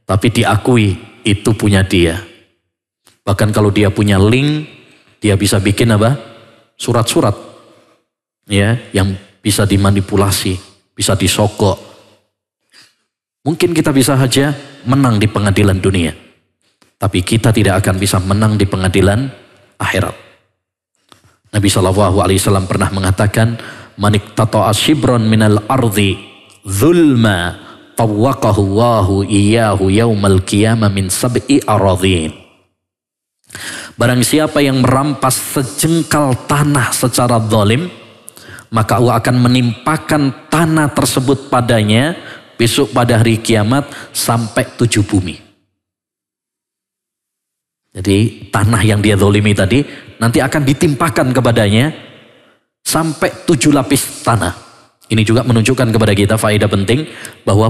tapi diakui itu punya dia. Bahkan kalau dia punya link, dia bisa bikin surat-surat, yang bisa dimanipulasi, bisa disogok. Mungkin kita bisa saja menang di pengadilan dunia, tapi kita tidak akan bisa menang di pengadilan akhirat. Nabi SAW pernah mengatakan, maniktata'a shibron minal ardi zulma tawwaqahu Allahu iyyahu yaumal qiyamah min sab'i aradhin. Barang siapa yang merampas sejengkal tanah secara zalim, maka Allah akan menimpakan tanah tersebut padanya besok pada hari kiamat sampai 7 bumi. Jadi tanah yang dia zalimi tadi nanti akan ditimpakan kepadanya sampai 7 lapis tanah. Ini juga menunjukkan kepada kita faedah penting bahwa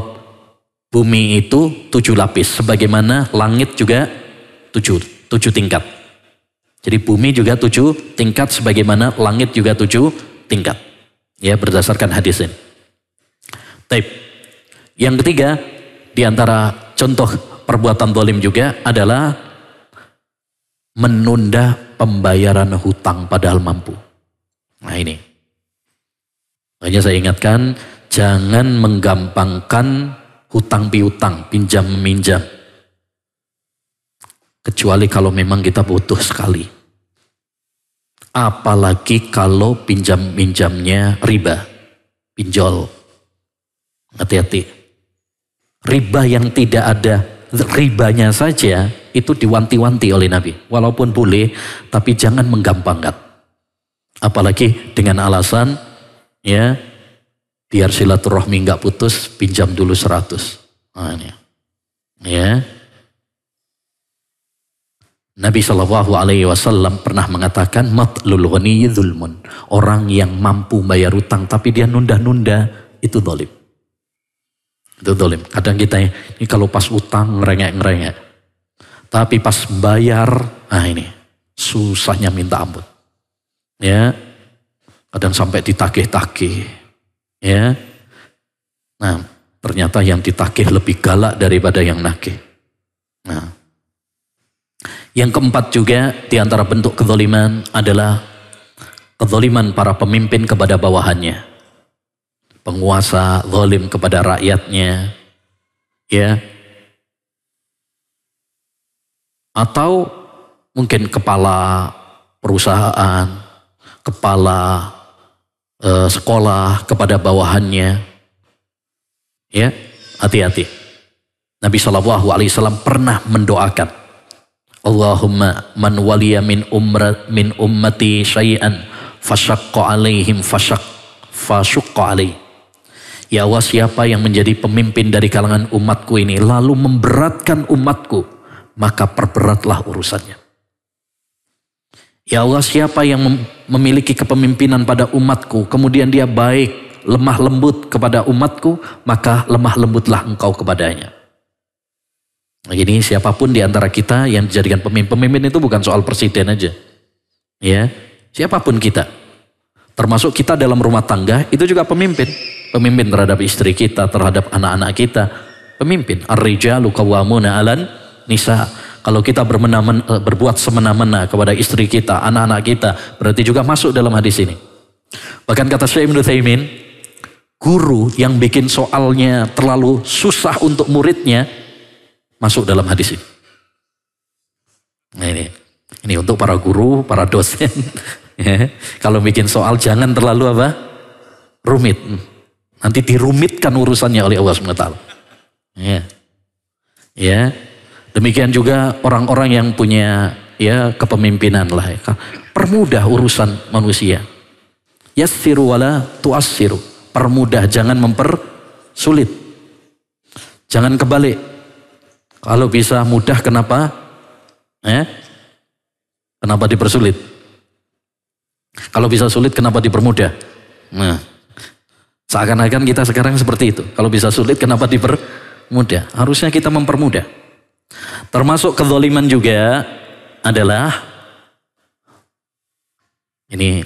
bumi itu 7 lapis. Sebagaimana langit juga 7 tingkat. Jadi bumi juga 7 tingkat sebagaimana langit juga 7 tingkat. Ya, berdasarkan hadis ini. Taib. Yang ketiga, di antara contoh perbuatan zalim juga adalah menunda pembayaran hutang padahal mampu. Nah ini. Makanya saya ingatkan, jangan menggampangkan hutang piutang, pinjam meminjam. Kecuali kalau memang kita butuh sekali. Apalagi kalau pinjam-minjamnya riba, pinjol. Hati-hati. Riba yang tidak ada ribanya saja itu diwanti-wanti oleh Nabi. Walaupun boleh, tapi jangan menggampangkan. Apalagi dengan alasan, ya, biar silaturahmi nggak putus, pinjam dulu 100. Nah, ini. Ya. Nabi SAW pernah mengatakan, matlul ghaniyyi dzulmun. Orang yang mampu bayar utang tapi dia nunda-nunda, itu zalim. Itu zalim. Kadang kita ini kalau pas utang ngerengek-ngerengek. Tapi pas bayar, nah ini susahnya minta ampun. Ya. Kadang sampai ditagih-tagih. Ya. Nah, ternyata yang ditagih lebih galak daripada yang nagih. Nah. Yang keempat juga di antara bentuk kezaliman adalah kezaliman para pemimpin kepada bawahannya. Penguasa zalim kepada rakyatnya. Ya. Atau mungkin kepala perusahaan, kepala sekolah kepada bawahannya. Ya, hati-hati. Nabi SAW pernah mendoakan, Allahumma man waliya min ummati syai'an fasyaqqa alaihim fasyaqqa alaih. Ya Allah, siapa yang menjadi pemimpin dari kalangan umatku ini lalu memberatkan umatku, maka perberatlah urusannya. Ya Allah, siapa yang memiliki kepemimpinan pada umatku, kemudian dia baik, lemah lembut kepada umatku, maka lemah lembutlah engkau kepadanya. Nah, ini siapapun di antara kita yang dijadikan pemimpin itu bukan soal presiden aja. Ya, siapapun kita. Termasuk kita dalam rumah tangga itu juga pemimpin. Pemimpin terhadap istri kita, terhadap anak-anak kita. Pemimpin. Ar-rijalu qawwamuna 'alan nisa. Kalau kita berbuat semena-mena kepada istri kita, anak-anak kita, berarti juga masuk dalam hadis ini. Bahkan kata Syekh Ibnu Utsaimin, guru yang bikin soalnya terlalu susah untuk muridnya, masuk dalam hadis ini. Nah ini untuk para guru, para dosen. Ya, kalau bikin soal jangan terlalu rumit. Nanti dirumitkan urusannya oleh Allah SWT. Ya. Demikian juga orang-orang yang punya kepemimpinan lah. Ya. Permudah urusan manusia. Yassiru wala tuassiru. Permudah, jangan mempersulit. Jangan kebalik. Kalau bisa mudah, kenapa? Kenapa dipersulit? Kalau bisa sulit, kenapa dipermudah? Nah, seakan-akan kita sekarang seperti itu. Kalau bisa sulit, kenapa dipermudah? Harusnya kita mempermudah. Termasuk kezaliman juga adalah ini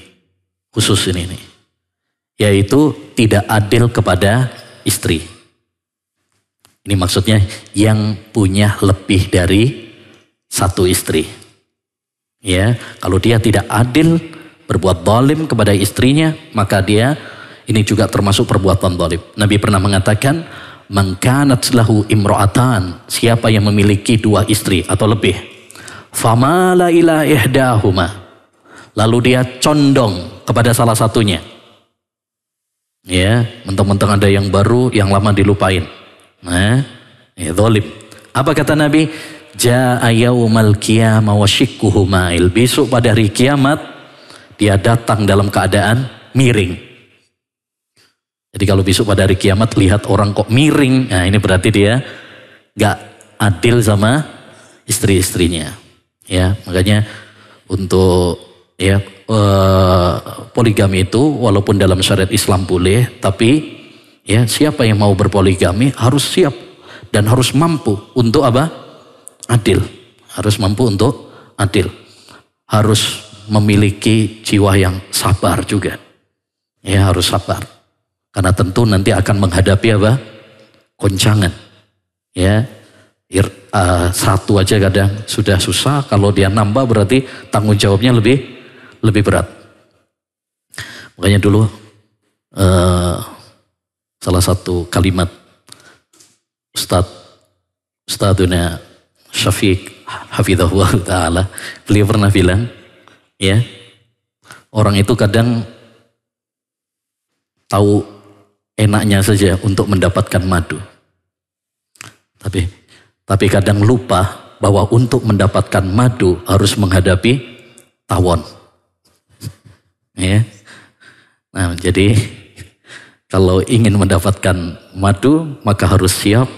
khusus ini nih, yaitu tidak adil kepada istri. Ini maksudnya yang punya lebih dari satu istri. Ya, kalau dia tidak adil, berbuat zalim kepada istrinya, maka dia ini juga termasuk perbuatan zalim. Nabi pernah mengatakan, man kanat lahu imra'atan, siapa yang memiliki 2 istri atau lebih, famala ila ihdahuma, lalu dia condong kepada salah satunya. Ya, mentang-mentang ada yang baru, yang lama dilupain. Nah, zalim. Apa kata Nabi? Jaa yaumal qiyamah wa syikkuhu ma'il. Besok pada hari kiamat dia datang dalam keadaan miring. Jadi kalau besok pada hari kiamat lihat orang kok miring, nah ini berarti dia gak adil sama istri-istrinya. Ya, makanya untuk Ya, poligami itu walaupun dalam syariat Islam boleh, tapi ya siapa yang mau berpoligami harus siap dan harus mampu untuk apa? Adil. Harus mampu untuk adil. Harus memiliki jiwa yang sabar juga. Ya, harus sabar. Karena tentu nanti akan menghadapi apa? Goncangan. Ya. Satu aja kadang sudah susah, kalau dia nambah berarti tanggung jawabnya lebih berat. Makanya dulu salah satu kalimat Ustadzuna Syafiq hafizahullah ta'ala, beliau pernah bilang, ya, orang itu kadang tahu enaknya saja untuk mendapatkan madu, tapi kadang lupa bahwa untuk mendapatkan madu harus menghadapi tawon. Ya. Nah, jadi kalau ingin mendapatkan madu maka harus siap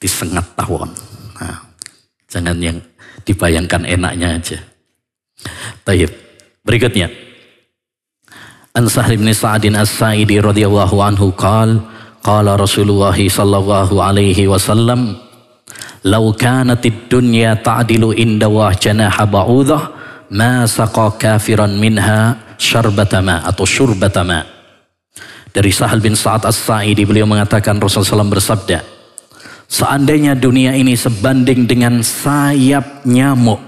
disengat tawon. Nah, jangan yang dibayangkan enaknya aja. Baik, berikutnya. An Sahl bin Sa'din As-Sa'idi radhiyallahu anhu qala Rasulullah sallallahu alaihi wasallam, "Law kanatid dunya ta'dilu inda wa janaha ba'udah, ma saqa kafiran minha syarbata ma atau syurbata ma." Dari Sahl bin Sa'ad As-Sa'idi, beliau mengatakan Rasulullah SAW bersabda, seandainya dunia ini sebanding dengan sayap nyamuk,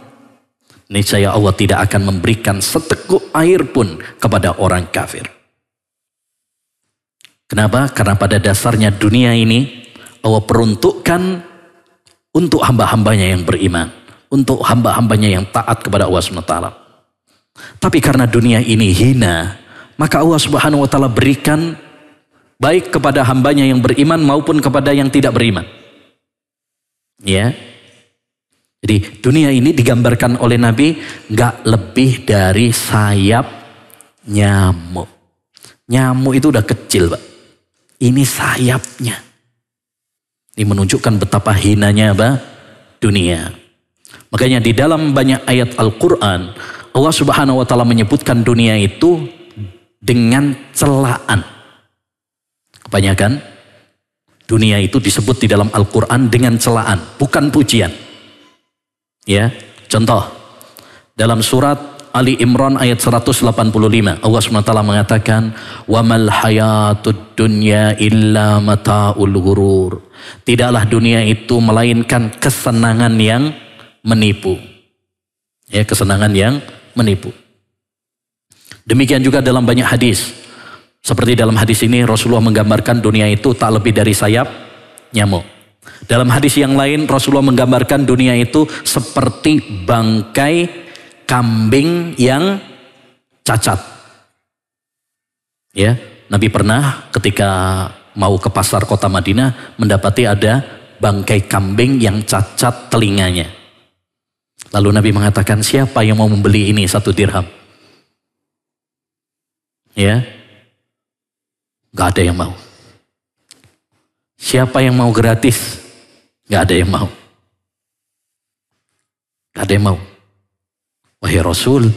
niscaya Allah tidak akan memberikan seteguk air pun kepada orang kafir. Kenapa? Karena pada dasarnya dunia ini Allah peruntukkan untuk hamba-hambanya yang beriman, untuk hamba-hambanya yang taat kepada Allah SWT. Tapi karena dunia ini hina, maka Allah Subhanahu wa taala berikan baik kepada hambanya yang beriman maupun kepada yang tidak beriman. Ya. Jadi dunia ini digambarkan oleh Nabi gak lebih dari sayap nyamuk. Nyamuk itu udah kecil, Pak. Ini sayapnya. Ini menunjukkan betapa hinanya apa? Dunia. Makanya di dalam banyak ayat Al-Quran, Allah Subhanahu wa taala menyebutkan dunia itu dengan celaan. Kebanyakan dunia itu disebut di dalam Al-Quran dengan celaan, bukan pujian. Ya, contoh dalam surat Ali Imran ayat 185, Allah SWT mengatakan, "Wa mal hayatud dunya illa mata'ul ghurur." Tidaklah dunia itu melainkan kesenangan yang menipu. Ya, kesenangan yang menipu. Demikian juga dalam banyak hadis. Seperti dalam hadis ini Rasulullah menggambarkan dunia itu tak lebih dari sayap nyamuk. Dalam hadis yang lain Rasulullah menggambarkan dunia itu seperti bangkai kambing yang cacat. Ya, Nabi pernah ketika mau ke pasar kota Madinah mendapati ada bangkai kambing yang cacat telinganya. Lalu Nabi mengatakan, siapa yang mau membeli ini 1 dirham? Ya, gak ada yang mau. Siapa yang mau gratis? Gak ada yang mau. Gak ada yang mau. Wahai Rasul,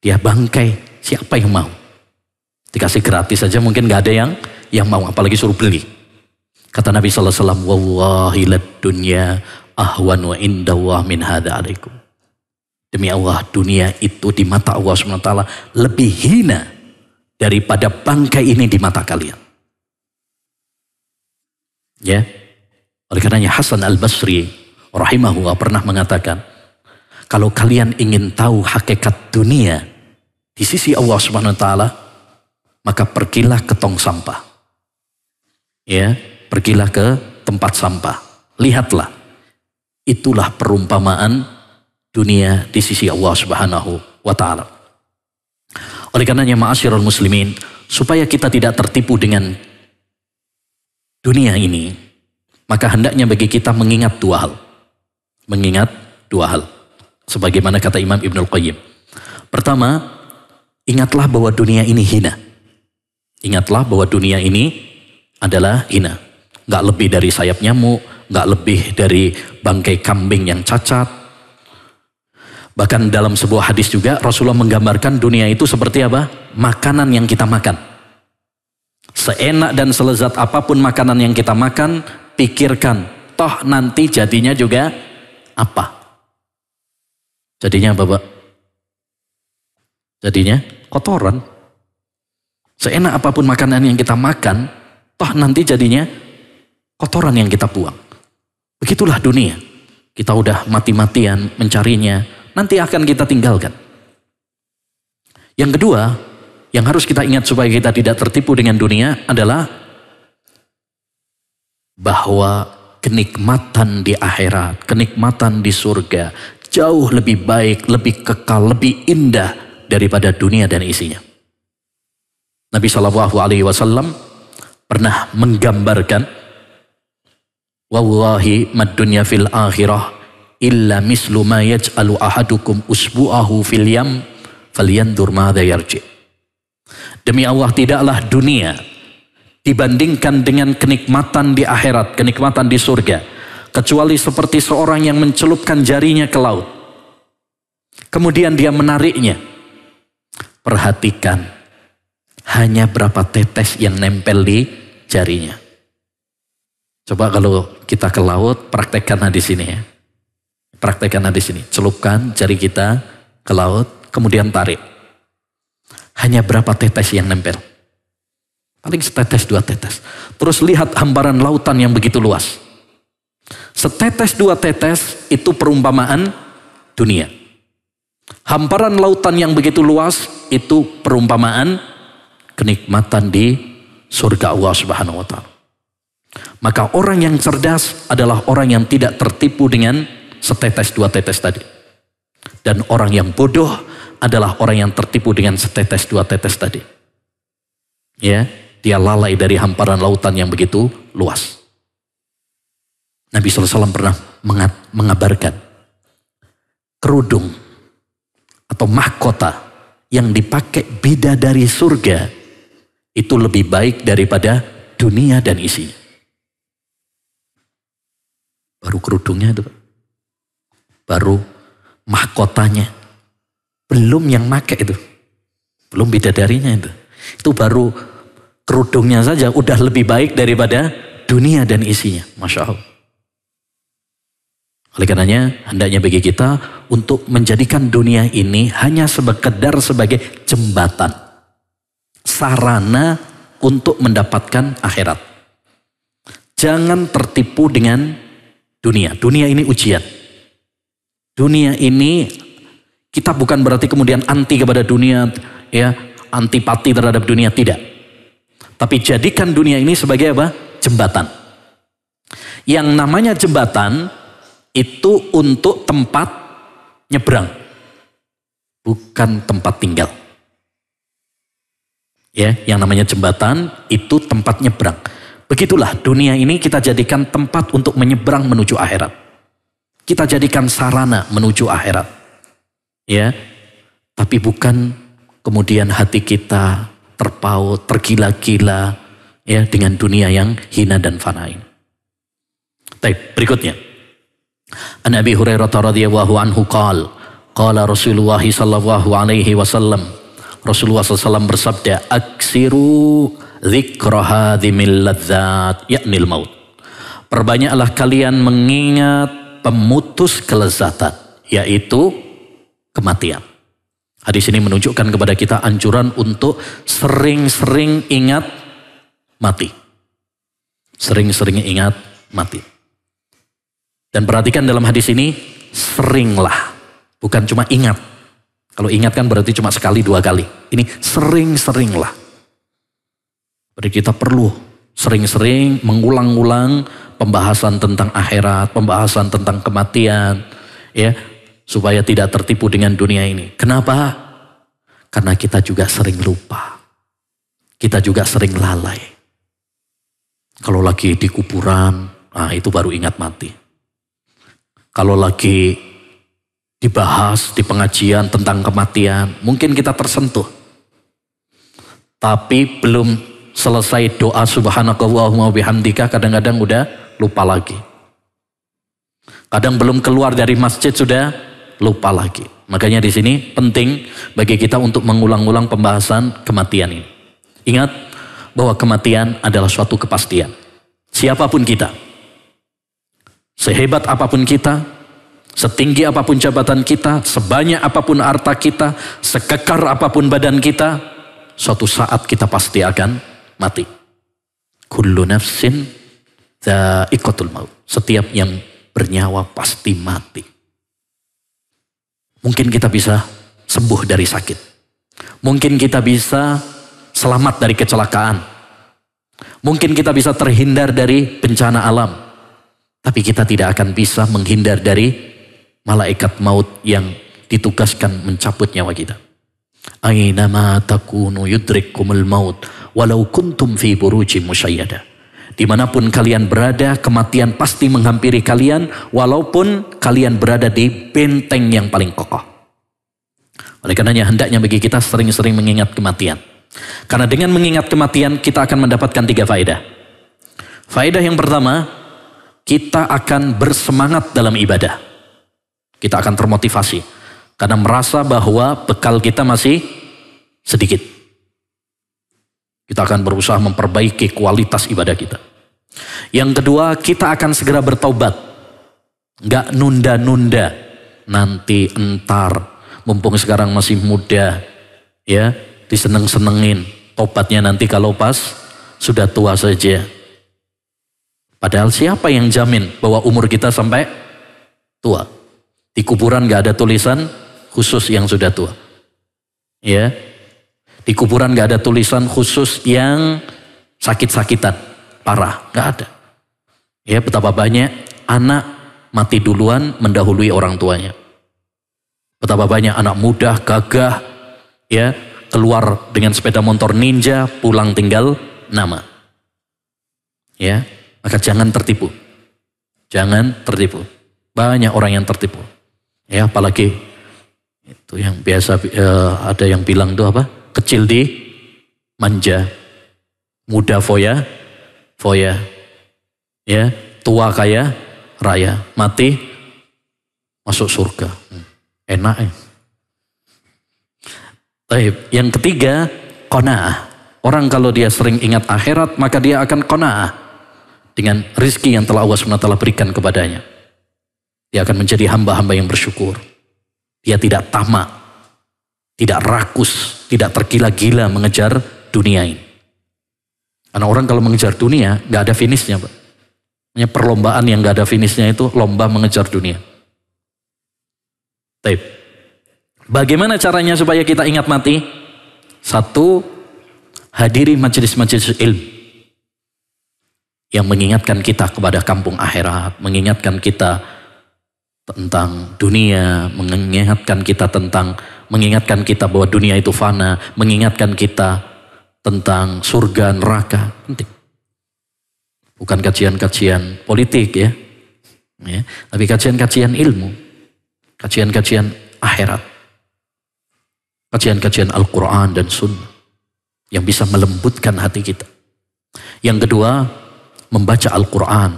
dia bangkai, siapa yang mau? Dikasih gratis saja mungkin gak ada yang mau, apalagi suruh beli. Kata Nabi SAW, "Wallahi lad dunya ahwan wa indallah min hadha alaikum." Demi Allah, dunia itu di mata Allah SWT lebih hina daripada bangkai ini di mata kalian. Ya, oleh karenanya Hasan Al-Basri rahimahullah pernah mengatakan, kalau kalian ingin tahu hakikat dunia di sisi Allah SWT, maka pergilah ke tong sampah. Ya, pergilah ke tempat sampah. Lihatlah, itulah perumpamaan dunia di sisi Allah Subhanahu wa taala. Oleh karenanya ma'asyiral muslimin, supaya kita tidak tertipu dengan dunia ini, maka hendaknya bagi kita mengingat 2 hal. Mengingat 2 hal. Sebagaimana kata Imam Ibnul Qayyim. Pertama, ingatlah bahwa dunia ini hina. Ingatlah bahwa dunia ini adalah hina. Gak lebih dari sayap nyamuk, gak lebih dari bangkai kambing yang cacat. Bahkan dalam sebuah hadis juga Rasulullah menggambarkan dunia itu seperti apa? Makanan yang kita makan. Seenak dan selezat apapun makanan yang kita makan, pikirkan, toh nanti jadinya juga apa? Jadinya apa, Pak? Jadinya kotoran. Seenak apapun makanan yang kita makan, toh nanti jadinya kotoran yang kita buang. Begitulah dunia. Kita udah mati-matian mencarinya, nanti akan kita tinggalkan. Yang kedua, yang harus kita ingat supaya kita tidak tertipu dengan dunia adalah bahwa kenikmatan di akhirat, kenikmatan di surga jauh lebih baik, lebih kekal, lebih indah daripada dunia dan isinya. Nabi SAW pernah menggambarkan, wallahi mad dunya fil akhirah illa mislu ma yaj'alu ahadukum usbu'ahu fil yam falyandur madza yarji. Demi Allah, tidaklah dunia dibandingkan dengan kenikmatan di akhirat, kenikmatan di surga, kecuali seperti seorang yang mencelupkan jarinya ke laut, kemudian dia menariknya. Perhatikan, hanya berapa tetes yang nempel di jarinya. Coba kalau kita ke laut, praktekkan di sini ya. Praktekkan di sini. Celupkan jari kita ke laut, kemudian tarik. Hanya berapa tetes yang nempel? Paling setetes, dua tetes. Terus lihat hamparan lautan yang begitu luas. Setetes, dua tetes itu perumpamaan dunia. Hamparan lautan yang begitu luas itu perumpamaan kenikmatan di surga Allah Subhanahu wa Ta'ala. Maka orang yang cerdas adalah orang yang tidak tertipu dengan setetes dua tetes tadi. Dan orang yang bodoh adalah orang yang tertipu dengan setetes dua tetes tadi. Ya, dia lalai dari hamparan lautan yang begitu luas. Nabi SAW pernah mengabarkan kerudung atau mahkota yang dipakai bidadari surga itu lebih baik daripada dunia dan isinya. Baru kerudungnya itu, baru mahkotanya, belum yang make itu, belum bidadarinya itu baru kerudungnya saja udah lebih baik daripada dunia dan isinya. Masya Allah. Oleh karenanya hendaknya bagi kita untuk menjadikan dunia ini hanya sekedar sebagai jembatan, sarana untuk mendapatkan akhirat. Jangan tertipu dengan dunia. Dunia ini ujian. Dunia ini kita bukan berarti kemudian anti kepada dunia, ya, antipati terhadap dunia, tidak. Tapi jadikan dunia ini sebagai apa? Jembatan. Yang namanya jembatan itu untuk tempat nyebrang, bukan tempat tinggal. Ya, yang namanya jembatan itu tempat nyebrang. Begitulah dunia ini kita jadikan tempat untuk menyeberang menuju akhirat. Kita jadikan sarana menuju akhirat. Ya, tapi bukan kemudian hati kita terpaut, tergila-gila ya dengan dunia yang hina dan fana ini. Baik, berikutnya. An Abi Hurairah radhiyallahu anhu qala Rasulullah sallallahu alaihi wasallam, Rasulullah SAW bersabda, aksiru dzikra hadhimil ladzat, yaknil maut. Perbanyaklah kalian mengingat pemutus kelezatan, yaitu kematian. Hadis ini menunjukkan kepada kita anjuran untuk sering-sering ingat mati. Sering-sering ingat mati. Dan perhatikan dalam hadis ini, seringlah, bukan cuma ingat. Kalau ingat kan berarti cuma sekali dua kali. Ini sering-seringlah. Berarti kita perlu sering-sering mengulang-ulang pembahasan tentang akhirat, pembahasan tentang kematian, ya, supaya tidak tertipu dengan dunia ini. Kenapa? Karena kita juga sering lupa. Kita juga sering lalai. Kalau lagi di kuburan, nah itu baru ingat mati. Kalau lagi dibahas di pengajian tentang kematian, mungkin kita tersentuh. Tapi belum selesai doa subhanakallahumma bihamdika, kadang-kadang udah lupa lagi. Kadang belum keluar dari masjid sudah lupa lagi. Makanya di sini penting bagi kita untuk mengulang-ulang pembahasan kematian ini. Ingat bahwa kematian adalah suatu kepastian. Siapapun kita, sehebat apapun kita, setinggi apapun jabatan kita, sebanyak apapun harta kita, sekekar apapun badan kita, suatu saat kita pasti akan mati. Kullu nafsin dha'iqatul maut. Setiap yang bernyawa pasti mati. Mungkin kita bisa sembuh dari sakit. Mungkin kita bisa selamat dari kecelakaan. Mungkin kita bisa terhindar dari bencana alam. Tapi kita tidak akan bisa menghindar dari malaikat maut yang ditugaskan mencabut nyawa kita. Ainama takunu yudrikkumul maut walau kuntum fi burujim musyayyada. Dimanapun kalian berada, kematian pasti menghampiri kalian, walaupun kalian berada di benteng yang paling kokoh. Oleh karenanya hendaknya bagi kita sering-sering mengingat kematian. Karena dengan mengingat kematian, kita akan mendapatkan 3 faedah. Faedah yang pertama, kita akan bersemangat dalam ibadah. Kita akan termotivasi. Karena merasa bahwa bekal kita masih sedikit. Kita akan berusaha memperbaiki kualitas ibadah kita. Yang kedua, kita akan segera bertaubat. Nggak nunda-nunda. Nanti, entar. Mumpung sekarang masih muda. Ya, diseneng-senengin. Tobatnya nanti kalau pas sudah tua saja. Padahal siapa yang jamin bahwa umur kita sampai tua? Di kuburan nggak ada tulisan khusus yang sudah tua. Ya. Di kuburan gak ada tulisan khusus yang sakit-sakitan, parah, gak ada. Ya, betapa banyak anak mati duluan mendahului orang tuanya. Betapa banyak anak muda, gagah, ya, keluar dengan sepeda motor ninja, pulang tinggal nama. Ya, maka jangan tertipu. Jangan tertipu. Banyak orang yang tertipu. Ya, apalagi itu yang biasa ada yang bilang itu apa? Kecil di manja, muda foya, ya, tua kaya raya, mati masuk surga. Enak ya. Baik, yang ketiga, qanaah. Orang kalau dia sering ingat akhirat, maka dia akan qanaah dengan rizki yang telah Allah SWT berikan kepadanya. Dia akan menjadi hamba-hamba yang bersyukur. Dia tidak tamak, tidak rakus, tidak tergila-gila mengejar dunia ini. Karena orang kalau mengejar dunia, gak ada finishnya, Pak. Perlombaan yang gak ada finishnya itu lomba mengejar dunia. Baik. Bagaimana caranya supaya kita ingat mati? 1, hadiri majelis-majelis ilmu yang mengingatkan kita kepada kampung akhirat, mengingatkan kita tentang dunia, mengingatkan kita bahwa dunia itu fana, mengingatkan kita tentang surga neraka. Penting. Bukan kajian-kajian politik ya, tapi kajian-kajian ilmu, kajian-kajian akhirat, kajian-kajian Al-Quran dan Sunnah yang bisa melembutkan hati kita. Yang kedua, membaca Al-Quran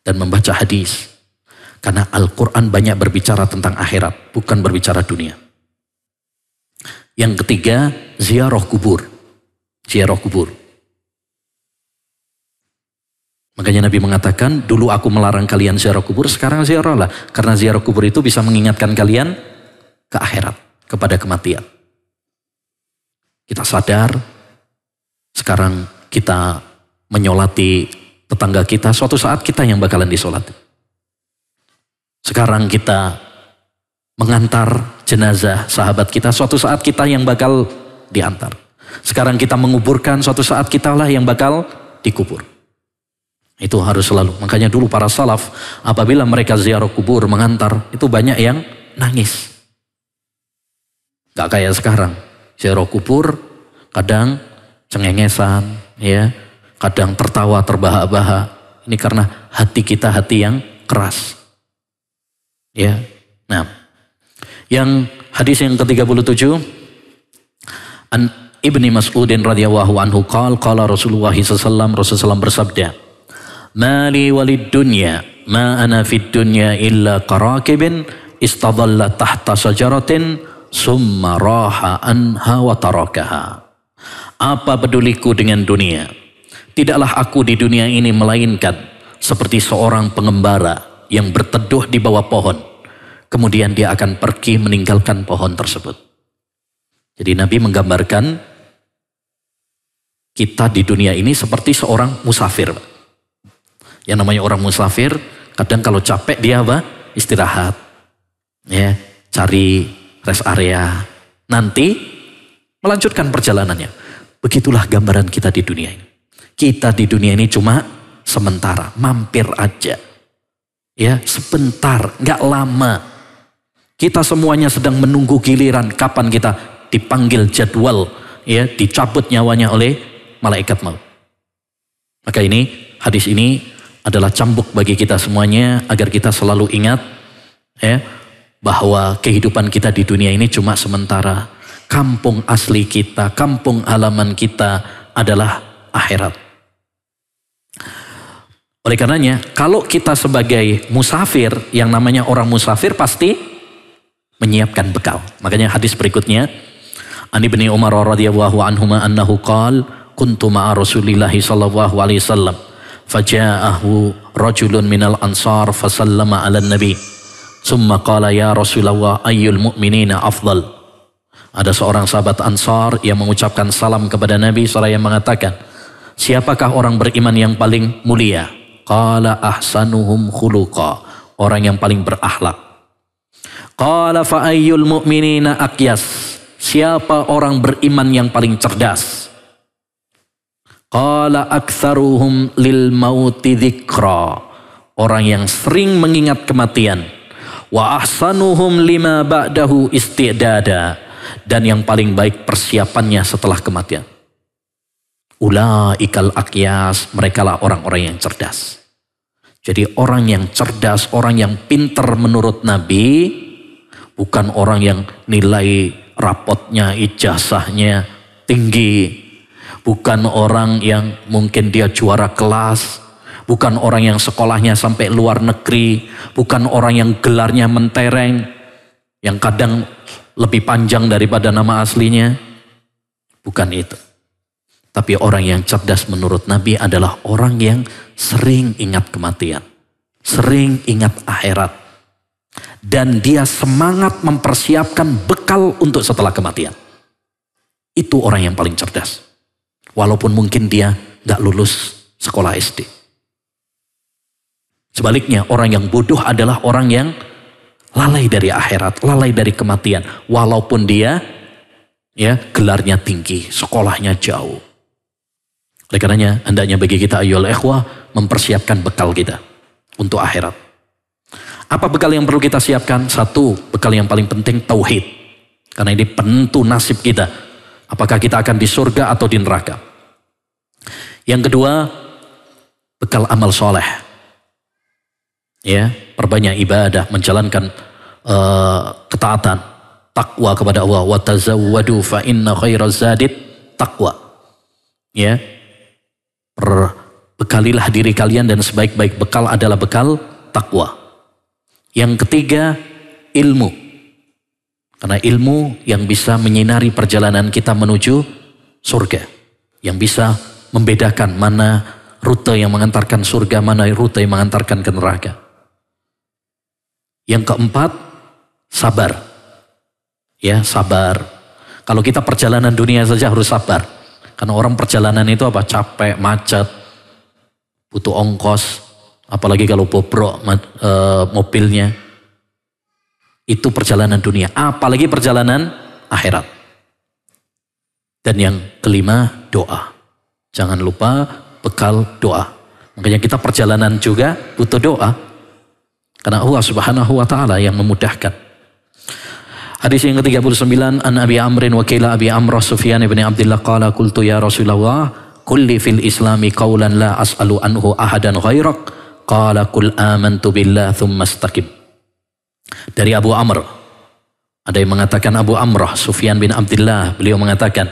dan membaca hadis. Karena Al-Quran banyak berbicara tentang akhirat, bukan berbicara dunia. Yang ketiga, ziarah kubur. Ziarah kubur. Makanya Nabi mengatakan, dulu aku melarang kalian ziarah kubur, sekarang ziarahlah. Karena ziarah kubur itu bisa mengingatkan kalian ke akhirat, kepada kematian. Kita sadar, sekarang kita menyolati tetangga kita, suatu saat kita yang bakalan disolati. Sekarang kita mengantar jenazah sahabat kita, suatu saat kita yang bakal diantar. Sekarang kita menguburkan, suatu saat kitalah yang bakal dikubur. Itu harus selalu. Makanya dulu para salaf, apabila mereka ziarah kubur, mengantar, itu banyak yang nangis. Gak kayak sekarang. Ziarah kubur, kadang cengengesan, ya, kadang tertawa, terbahak-bahak. Ini karena hati kita hati yang keras. Ya, nah, yang hadis yang ke-37 an Ibni Mas'udin radhiyallahu anhu qala Rasulullah sallallahu Rasulullah bersabda, "Mali walid dunya, ma ana fid dunya illa qarakibin istadalla tahta syajaratin summa raha anha wa tarakaha. Apa peduliku dengan dunia? Tidaklah aku di dunia ini melainkan seperti seorang pengembara yang berteduh di bawah pohon. Kemudian dia akan pergi meninggalkan pohon tersebut. Jadi Nabi menggambarkan kita di dunia ini seperti seorang musafir. Yang namanya orang musafir, kadang kalau capek dia apa? Istirahat. Ya, cari rest area. Nanti melanjutkan perjalanannya. Begitulah gambaran kita di dunia ini. Kita di dunia ini cuma sementara, mampir aja. Ya, sebentar, nggak lama. Kita semuanya sedang menunggu giliran kapan kita dipanggil jadwal, ya, dicabut nyawanya oleh malaikat maut. Maka hadis ini adalah cambuk bagi kita semuanya agar kita selalu ingat, ya, bahwa kehidupan kita di dunia ini cuma sementara. Kampung asli kita, kampung halaman kita adalah akhirat. Oleh karenanya, kalau kita sebagai musafir, yang namanya orang musafir pasti menyiapkan bekal. Makanya hadis berikutnya, An Ibni Umar radhiyallahu anhuma annahu qala kuntu ma'a Rasulillahi sallallahu alaihi wasallam faja'ahu rajulun minal ansar fasallama 'alan nabi summa qala ya Rasulullah ayyul mu'minina afdal. Ada seorang sahabat Ansar yang mengucapkan salam kepada Nabi seraya mengatakan, siapakah orang beriman yang paling mulia? Qala ahsanuhum khuluqa, orang yang paling berakhlak. Qala fa ayyul mu'minina aqyas, siapa orang beriman yang paling cerdas? Qala aktsaruhum lil mauti dzikra, orang yang sering mengingat kematian. Wa ahsanuhum lima ba'dahu istidada, dan yang paling baik persiapannya setelah kematian. Ulaikal aqyas, merekalah orang-orang yang cerdas. Jadi orang yang cerdas, orang yang pintar menurut Nabi, bukan orang yang nilai rapotnya, ijazahnya tinggi, bukan orang yang mungkin dia juara kelas, bukan orang yang sekolahnya sampai luar negeri, bukan orang yang gelarnya mentereng, yang kadang lebih panjang daripada nama aslinya. Bukan itu. Tapi orang yang cerdas menurut Nabi adalah orang yang sering ingat kematian, sering ingat akhirat, dan dia semangat mempersiapkan bekal untuk setelah kematian. Itu orang yang paling cerdas. Walaupun mungkin dia gak lulus sekolah SD. Sebaliknya, orang yang bodoh adalah orang yang lalai dari akhirat, lalai dari kematian. Walaupun dia gelarnya tinggi, sekolahnya jauh. Oleh karenanya, hendaknya bagi kita ayyuhal ikhwah mempersiapkan bekal kita untuk akhirat. Apa bekal yang perlu kita siapkan? Satu, bekal yang paling penting tauhid. Karena ini penentu nasib kita. Apakah kita akan di surga atau di neraka. Yang kedua, bekal amal soleh. Ya, perbanyak ibadah, menjalankan ketaatan, takwa kepada Allah. Wa tazawwadu fa inna khairaz zadid taqwa. Ya, bekalilah diri kalian dan sebaik-baik bekal adalah bekal takwa. Yang ketiga, ilmu. Karena ilmu yang bisa menyinari perjalanan kita menuju surga. Yang bisa membedakan mana rute yang mengantarkan surga, mana rute yang mengantarkan ke neraka. Yang keempat, sabar. Ya, sabar. Kalau kita perjalanan dunia saja harus sabar. Karena orang perjalanan itu apa? Capek, macet, butuh ongkos. Apalagi kalau bobrok mobilnya. Itu perjalanan dunia. Apalagi perjalanan akhirat. Dan yang kelima, doa. Jangan lupa bekal doa. Makanya kita perjalanan juga butuh doa. Karena Allah subhanahu wa ta'ala yang memudahkan. Hadis yang ke-39, An Abi Amrin wa Qila Abi Amrah Sufyan ibn Abdullah qala qultu ya Rasulullah kulli fil islami qawlan la as'alu anhu ahadan ghairak qala qul amantu billah thumma istaqim. Dari Abu Amr, ada yang mengatakan Abu Amrah Sufyan bin Abdullah, beliau mengatakan,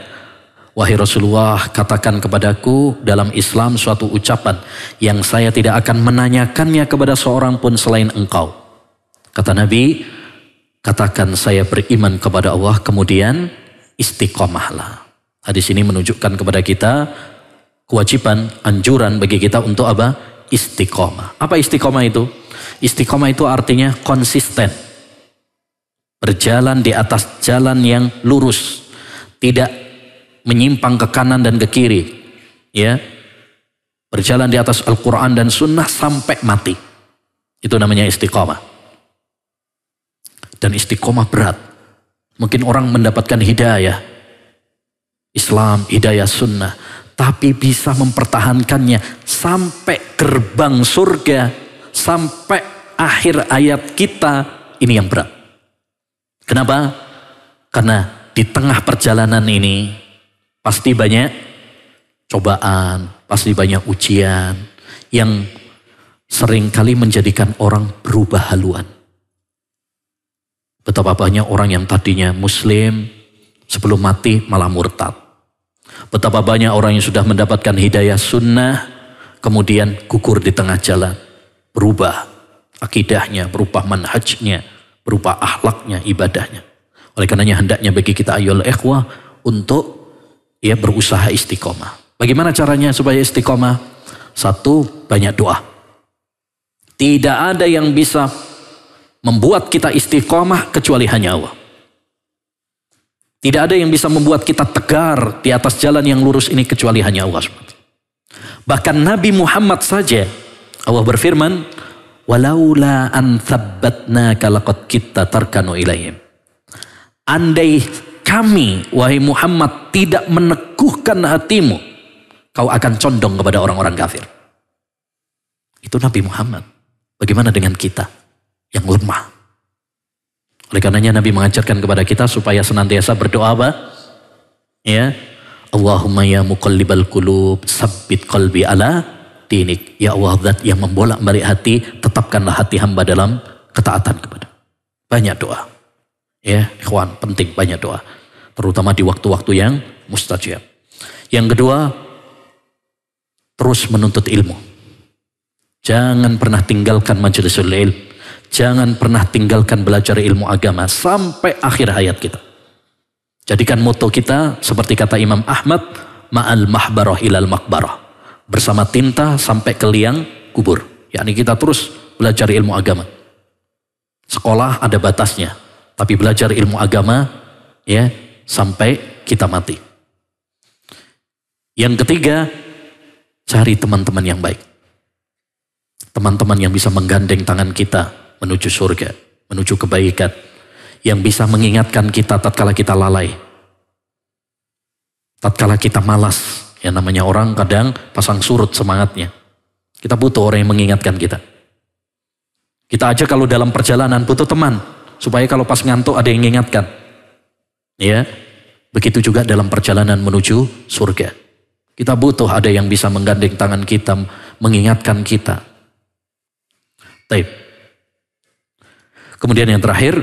wahai Rasulullah, katakan kepadaku dalam Islam suatu ucapan yang saya tidak akan menanyakannya kepada seorang pun selain engkau. Kata Nabi, katakan saya beriman kepada Allah, kemudian istiqomahlah. Hadis ini menunjukkan kepada kita kewajiban, anjuran bagi kita untuk apa? Istiqomah. Apa istiqomah itu? Istiqomah itu artinya konsisten. Berjalan di atas jalan yang lurus. Tidak menyimpang ke kanan dan ke kiri. Ya. Berjalan di atas Al-Quran dan Sunnah sampai mati. Itu namanya istiqomah. Dan istiqomah berat. Mungkin orang mendapatkan hidayah Islam, hidayah Sunnah, tapi bisa mempertahankannya sampai gerbang surga, sampai akhir ayat kita, ini yang berat. Kenapa? Karena di tengah perjalanan ini pasti banyak cobaan, pasti banyak ujian yang seringkali menjadikan orang berubah haluan. Betapa banyak orang yang tadinya Muslim, sebelum mati malah murtad. Betapa banyak orang yang sudah mendapatkan hidayah sunnah, kemudian gugur di tengah jalan. Berubah akidahnya, berubah manhajnya, berubah akhlaknya, ibadahnya. Oleh karenanya hendaknya bagi kita ayyuhal ikhwah untuk berusaha istiqomah. Bagaimana caranya supaya istiqomah? Satu, banyak doa. Tidak ada yang bisa membuat kita istiqomah kecuali hanya Allah. Tidak ada yang bisa membuat kita tegar di atas jalan yang lurus ini kecuali hanya Allah. Bahkan Nabi Muhammad saja, Allah berfirman, walaula an thabbatnaka laqad kitta tarkanu ilaihim. Andai kami, wahai Muhammad, tidak meneguhkan hatimu, kau akan condong kepada orang-orang kafir. Itu Nabi Muhammad. Bagaimana dengan kita yang lemah? Oleh karenanya Nabi mengajarkan kepada kita supaya senantiasa berdoa apa? Ya, Allahumma ya muqallibal qulub, sabbit qalbi ala dinik. Ya Allah, zat yang membolak-balik hati, tetapkanlah hati hamba dalam ketaatan kepada. Banyak doa. Ya, ikhwan, penting banyak doa. Terutama di waktu-waktu yang mustajab. Yang kedua, terus menuntut ilmu. Jangan pernah tinggalkan majlisul ilm. Jangan pernah tinggalkan belajar ilmu agama sampai akhir hayat kita. Jadikan moto kita seperti kata Imam Ahmad, ma'al mahbarah ilal makbarah. Bersama tinta sampai ke liang kubur. Yakni kita terus belajar ilmu agama. Sekolah ada batasnya, tapi belajar ilmu agama ya sampai kita mati. Yang ketiga, cari teman-teman yang baik. Teman-teman yang bisa menggandeng tangan kita menuju surga, menuju kebaikan, yang bisa mengingatkan kita tatkala kita lalai, tatkala kita malas. Yang namanya orang kadang pasang surut semangatnya. Kita butuh orang yang mengingatkan kita. Kita aja kalau dalam perjalanan butuh teman, supaya kalau pas ngantuk ada yang mengingatkan. Ya, begitu juga dalam perjalanan menuju surga. Kita butuh ada yang bisa menggandeng tangan kita, mengingatkan kita. Baik. Kemudian yang terakhir,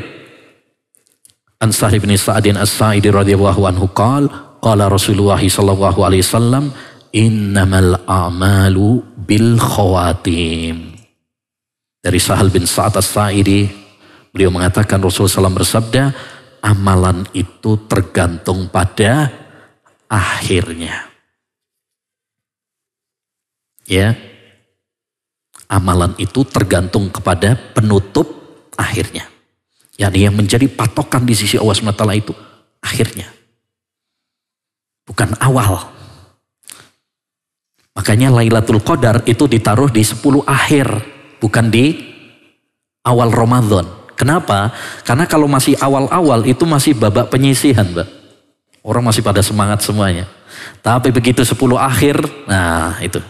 An Sahl bin Sa'din As-Sa'idi radhiyallahu anhu qala Rasulullah sallallahu alaihi wasallam, innamal a'malu bil khawatim. Dari Sahl bin Sa'ad As-Sa'idi, beliau mengatakan Rasulullah SAW bersabda, amalan itu tergantung pada akhirnya. Ya. Amalan itu tergantung kepada penutup akhirnya. Yani yang menjadi patokan di sisi Allah SWT itu akhirnya. Bukan awal. Makanya Lailatul Qadar itu ditaruh di 10 akhir. Bukan di awal Ramadan. Kenapa? Karena kalau masih awal-awal itu masih babak penyisihan, Mbak. Orang masih pada semangat semuanya. Tapi begitu 10 akhir, nah itu.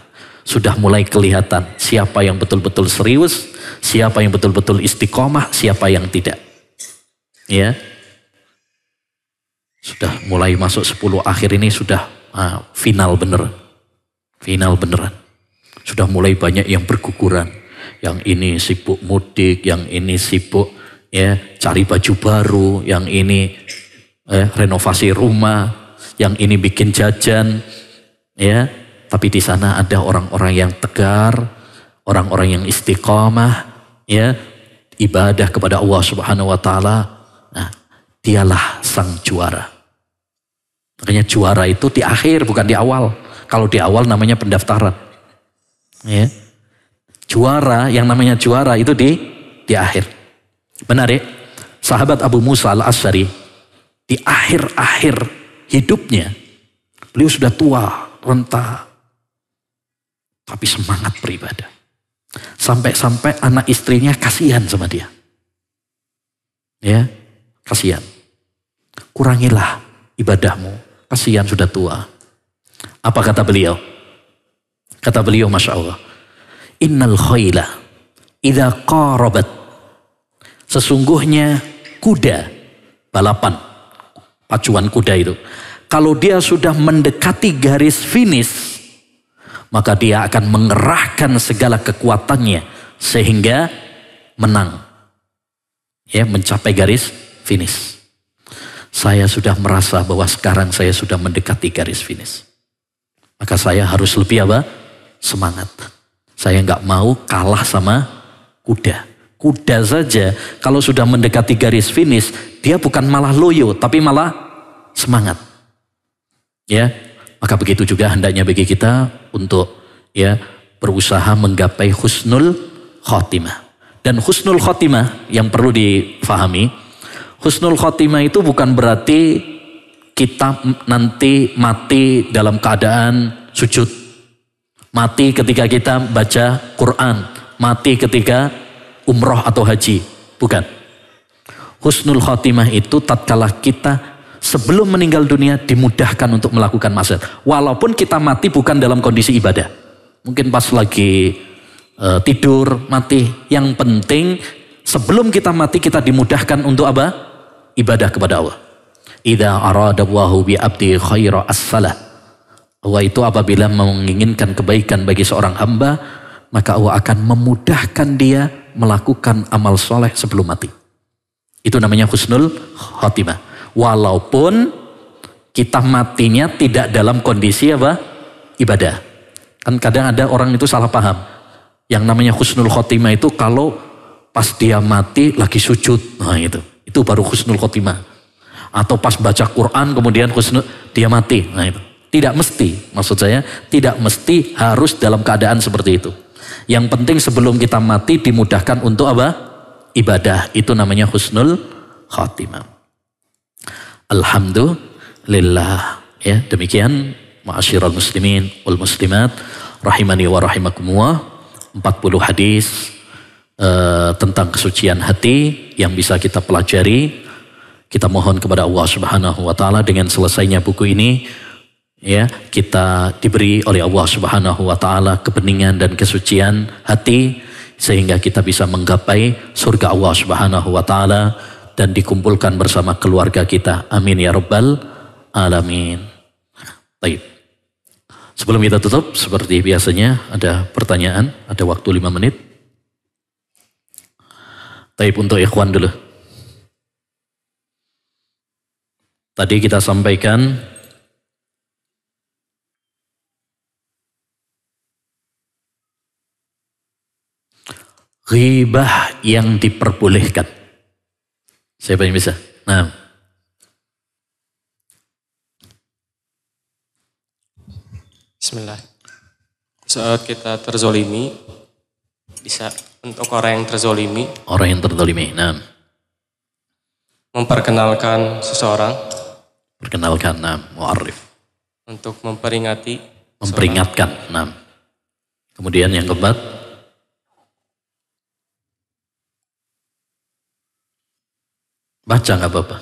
Sudah mulai kelihatan siapa yang betul-betul serius, siapa yang betul-betul istiqomah, siapa yang tidak. Ya. Sudah mulai masuk 10 akhir ini sudah final beneran. Final beneran. Sudah mulai banyak yang berguguran. Yang ini sibuk mudik, yang ini sibuk cari baju baru, yang ini renovasi rumah, yang ini bikin jajan, ya. Tapi di sana ada orang-orang yang tegar, orang-orang yang istiqamah, ya, ibadah kepada Allah Subhanahu wa taala, Nah, dialah sang juara. Makanya juara itu di akhir bukan di awal. Kalau di awal namanya pendaftaran. Ya. Juara, yang namanya juara itu di akhir. Benar ya? Sahabat Abu Musa al-Asy'ari di akhir-akhir hidupnya, beliau sudah tua, renta, tapi semangat beribadah. Sampai-sampai anak istrinya kasihan sama dia. Ya, kasihan. Kurangilah ibadahmu, kasihan sudah tua. Apa kata beliau? Kata beliau, Masya Allah, innal khayla idha qarabat, sesungguhnya kuda, balapan, pacuan kuda itu, kalau dia sudah mendekati garis finish, maka dia akan mengerahkan segala kekuatannya sehingga menang. Ya, mencapai garis finish. Saya sudah merasa bahwa sekarang saya sudah mendekati garis finish. Maka saya harus lebih apa? Semangat. Saya nggak mau kalah sama kuda. Kuda saja kalau sudah mendekati garis finish, dia bukan malah loyo, tapi malah semangat. Ya, maka begitu juga hendaknya bagi kita untuk ya berusaha menggapai husnul khotimah. Dan husnul khotimah yang perlu difahami, husnul khotimah itu bukan berarti kita nanti mati dalam keadaan sujud, mati ketika kita baca Quran, mati ketika umroh atau haji, bukan. Husnul khotimah itu tatkala kita sebelum meninggal dunia dimudahkan untuk melakukan maksiat. Walaupun kita mati bukan dalam kondisi ibadah. Mungkin pas lagi tidur, mati. Yang penting sebelum kita mati kita dimudahkan untuk apa? Ibadah kepada Allah. Idza aradallahu bi abdi khaira as-salah. Allah itu apabila menginginkan kebaikan bagi seorang hamba, maka Allah akan memudahkan dia melakukan amal soleh sebelum mati. Itu namanya husnul khotimah. Walaupun kita matinya tidak dalam kondisi apa? Ibadah. Kan kadang ada orang itu salah paham. Yang namanya husnul khotimah itu kalau pas dia mati lagi sujud. Nah itu baru husnul khotimah. Atau pas baca Quran kemudian dia mati. Nah itu. Tidak mesti, maksud saya tidak mesti harus dalam keadaan seperti itu. Yang penting sebelum kita mati dimudahkan untuk apa? Ibadah. Itu namanya husnul khotimah. Alhamdulillah. Ya, demikian ma'asyiral muslimin wal muslimat rahimani wa rahimakumullah. 40 hadis tentang kesucian hati yang bisa kita pelajari. Kita mohon kepada Allah Subhanahu wa taala dengan selesainya buku ini, ya, kita diberi oleh Allah Subhanahu wa taala kebeningan dan kesucian hati sehingga kita bisa menggapai surga Allah Subhanahu wa taala dan dikumpulkan bersama keluarga kita. Amin ya rabbal alamin. Baik. Sebelum kita tutup, seperti biasanya ada pertanyaan, ada waktu 5 menit. Baik, untuk ikhwan dulu. Tadi kita sampaikan ghibah yang diperbolehkan. Siapa yang bisa? Nah. Bismillah. Saat kita terzolimi, bisa untuk orang yang terzolimi. Orang yang terzolimi, nah. Memperkenalkan seseorang. Perkenalkan, nah, mu'arif. Untuk memperingati. Memperingatkan, nah. Kemudian yang keempat. Baca nggak apa-apa.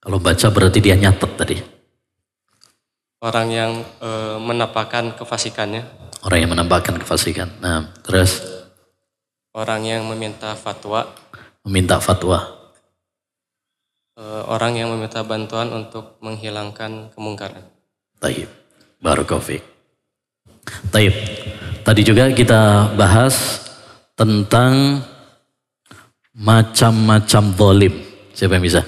Kalau baca berarti dia nyatet tadi. Orang yang menampakkan kefasikannya. Orang yang menampakkan kefasikan. Nah, terus. Orang yang meminta fatwa. Meminta fatwa. Orang yang meminta bantuan untuk menghilangkan kemungkaran. Taib. Barakallahu fiik. Taib. Tadi juga kita bahas tentang macam-macam zalim. Siapa yang bisa?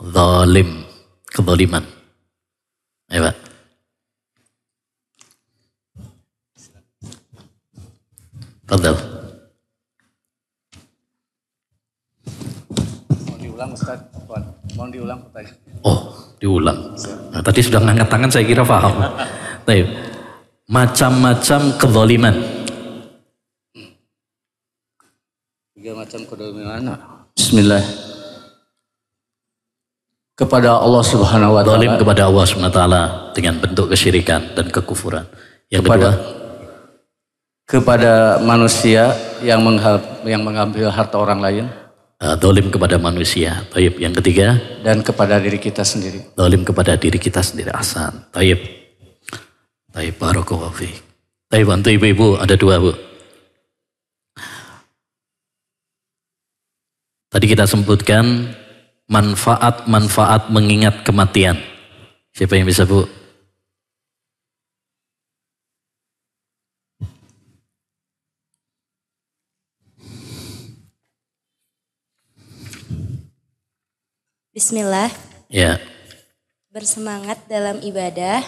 Zalim, kezaliman. Ayo Pak. Fadhal. Mau diulang Ustaz? Mau diulang pertanyaan? Oh, diulang. Nah, tadi sudah ngangkat tangan saya kira paham. Baik. Macam-macam kezaliman. 3 macam kedoliman. Bismillah. Kepada Allah Subhanahu wa taala. Zalim kepada Allah Subhanahu wa taala dengan bentuk kesyirikan dan kekufuran. Yang kedua, kepada manusia yang mengambil harta orang lain. Zalim kepada manusia. Taib. Yang ketiga, dan kepada diri kita sendiri. Zalim kepada diri kita sendiri. Ahsan. Taib. Taib, barakallahu fiik. Taib, bantu ibu-ibu, ada 2 Bu. Tadi kita sebutkan manfaat-manfaat mengingat kematian. Siapa yang bisa Bu? Bismillah. Ya. Bersemangat dalam ibadah.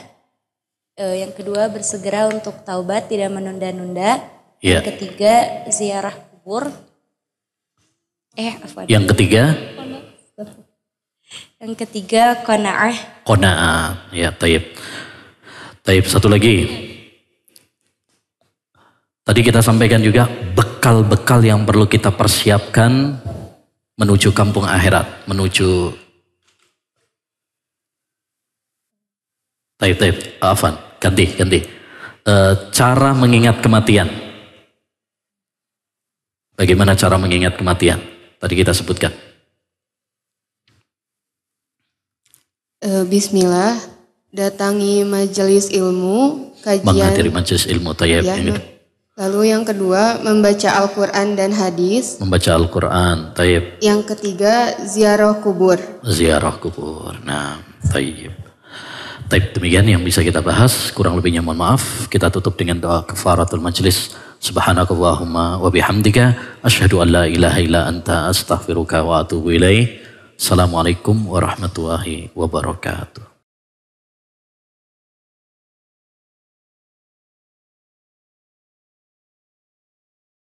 Yang kedua, bersegera untuk taubat, tidak menunda-nunda. Ya. Yang ketiga, ziarah kubur. Yang ketiga? Yang ketiga, qanaah. Qanaah. Ya, taib. Taib, satu lagi. Tadi kita sampaikan juga bekal-bekal yang perlu kita persiapkan menuju kampung akhirat, menuju Taib, Afan, ganti. Cara mengingat kematian. Bagaimana cara mengingat kematian? Tadi kita sebutkan. Bismillah, datangi majelis ilmu, kajian. Menghadiri majelis ilmu, Taib. Ya, lalu yang kedua, membaca Al-Quran dan hadis. Membaca Al-Quran, Taib. Yang ketiga, ziarah kubur. Ziarah kubur. Nah, Taib. Taib, demikian yang bisa kita bahas. Kurang lebihnya mohon maaf. Kita tutup dengan doa kafaratul majlis. Subhanakallahumma wa bihamdika asyhadu an la ilaha illa anta astaghfiruka wa atubu ilaih. Assalamualaikum warahmatullahi wabarakatuh.